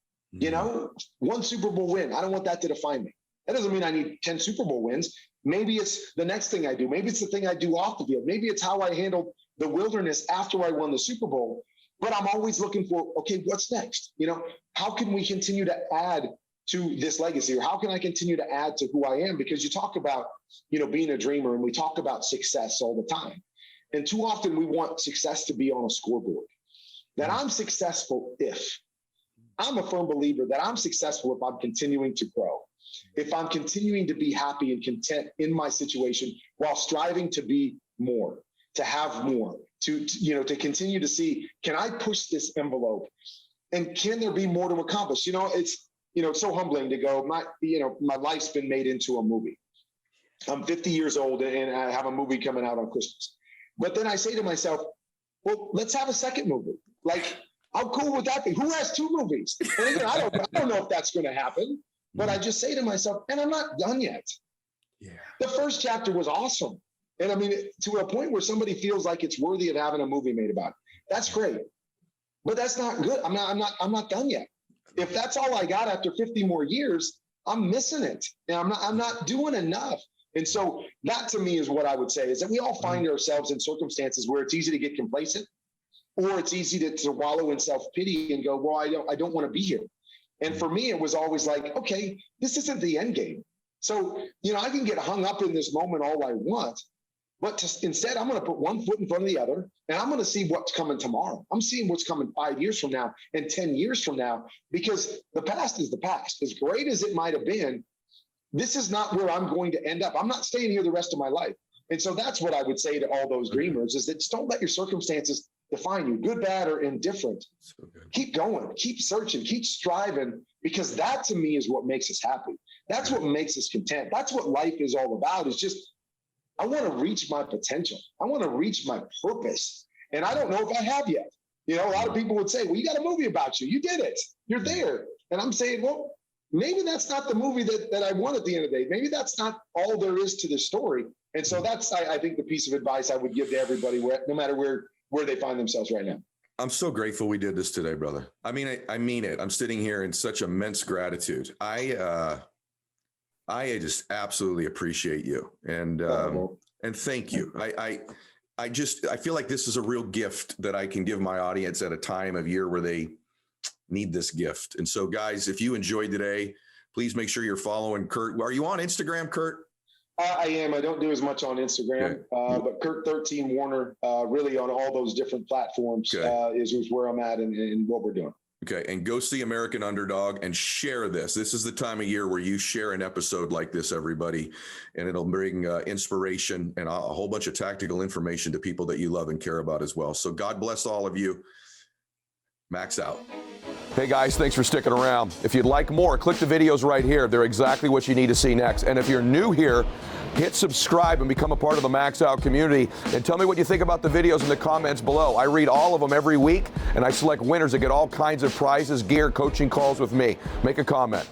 One Super Bowl win, I don't want that to define me. That doesn't mean I need 10 Super Bowl wins. Maybe it's the next thing I do. Maybe it's the thing I do off the field. Maybe it's how I handled the wilderness after I won the Super Bowl. But I'm always looking for, okay, what's next? How can we continue to add to this legacy, or how can I continue to add to who I am? Because you talk about, being a dreamer, and we talk about success all the time. And too often we want success to be on a scoreboard. That I'm successful I'm a firm believer that I'm successful if I'm continuing to grow, if I'm continuing to be happy and content in my situation while striving to be more, to have more, to continue to see, can I push this envelope, and can there be more to accomplish? It's so humbling to go, my life's been made into a movie. I'm 50 years old and I have a movie coming out on Christmas. But then I say to myself, well, let's have a second movie. Like, how cool would that be? Who has 2 movies? And again, I don't know if that's going to happen, but I just say to myself, and I'm not done yet. Yeah. The first chapter was awesome. And I mean, to a point where somebody feels like it's worthy of having a movie made about it. That's great. But that's not good. I'm not done yet. If that's all I got after 50 more years, I'm missing it. And I'm not doing enough. And so that to me is what I would say, is that we all find ourselves in circumstances where it's easy to get complacent, or it's easy to wallow in self-pity and go, well, I don't want to be here. And for me, it was always like, okay, this isn't the end game. So, I can get hung up in this moment all I want, but instead I'm going to put one foot in front of the other, and I'm going to see what's coming tomorrow. I'm seeing what's coming 5 years from now and 10 years from now, because the past is the past. As great as it might have been, this is not where I'm going to end up. I'm not staying here the rest of my life. And so that's what I would say to all those dreamers, is that just don't let your circumstances define you, good, bad, or indifferent. So good. Keep going, keep searching, keep striving, because that to me is what makes us happy. That's what makes us content. That's what life is all about, is just, I want to reach my potential. I want to reach my purpose. And I don't know if I have yet. A lot of people would say, well, you got a movie about you. You did it. You're there. And I'm saying, well, maybe that's not the movie that I want at the end of the day. Maybe that's not all there is to this story. And so that's, I think, the piece of advice I would give to everybody, no matter where they find themselves right now. I'm so grateful we did this today, brother. I mean it. I'm sitting here in such immense gratitude. I just absolutely appreciate you. And thank you. I feel like this is a real gift that I can give my audience at a time of year where they need this gift. And so, guys, if you enjoyed today, please make sure you're following Kurt. Are you on Instagram, Kurt? I am. I don't do as much on Instagram, but Kurt 13 Warner, really on all those different platforms is where I'm at and what we're doing. Okay. And go see American Underdog and share this. This is the time of year where you share an episode like this, everybody, and it'll bring inspiration and a whole bunch of tactical information to people that you love and care about as well. So God bless all of you. Max out. Hey guys, thanks for sticking around. If you'd like more, click the videos right here. They're exactly what you need to see next. And if you're new here, hit subscribe and become a part of the Max Out community. And tell me what you think about the videos in the comments below. I read all of them every week, and I select winners that get all kinds of prizes, gear, coaching calls with me. Make a comment.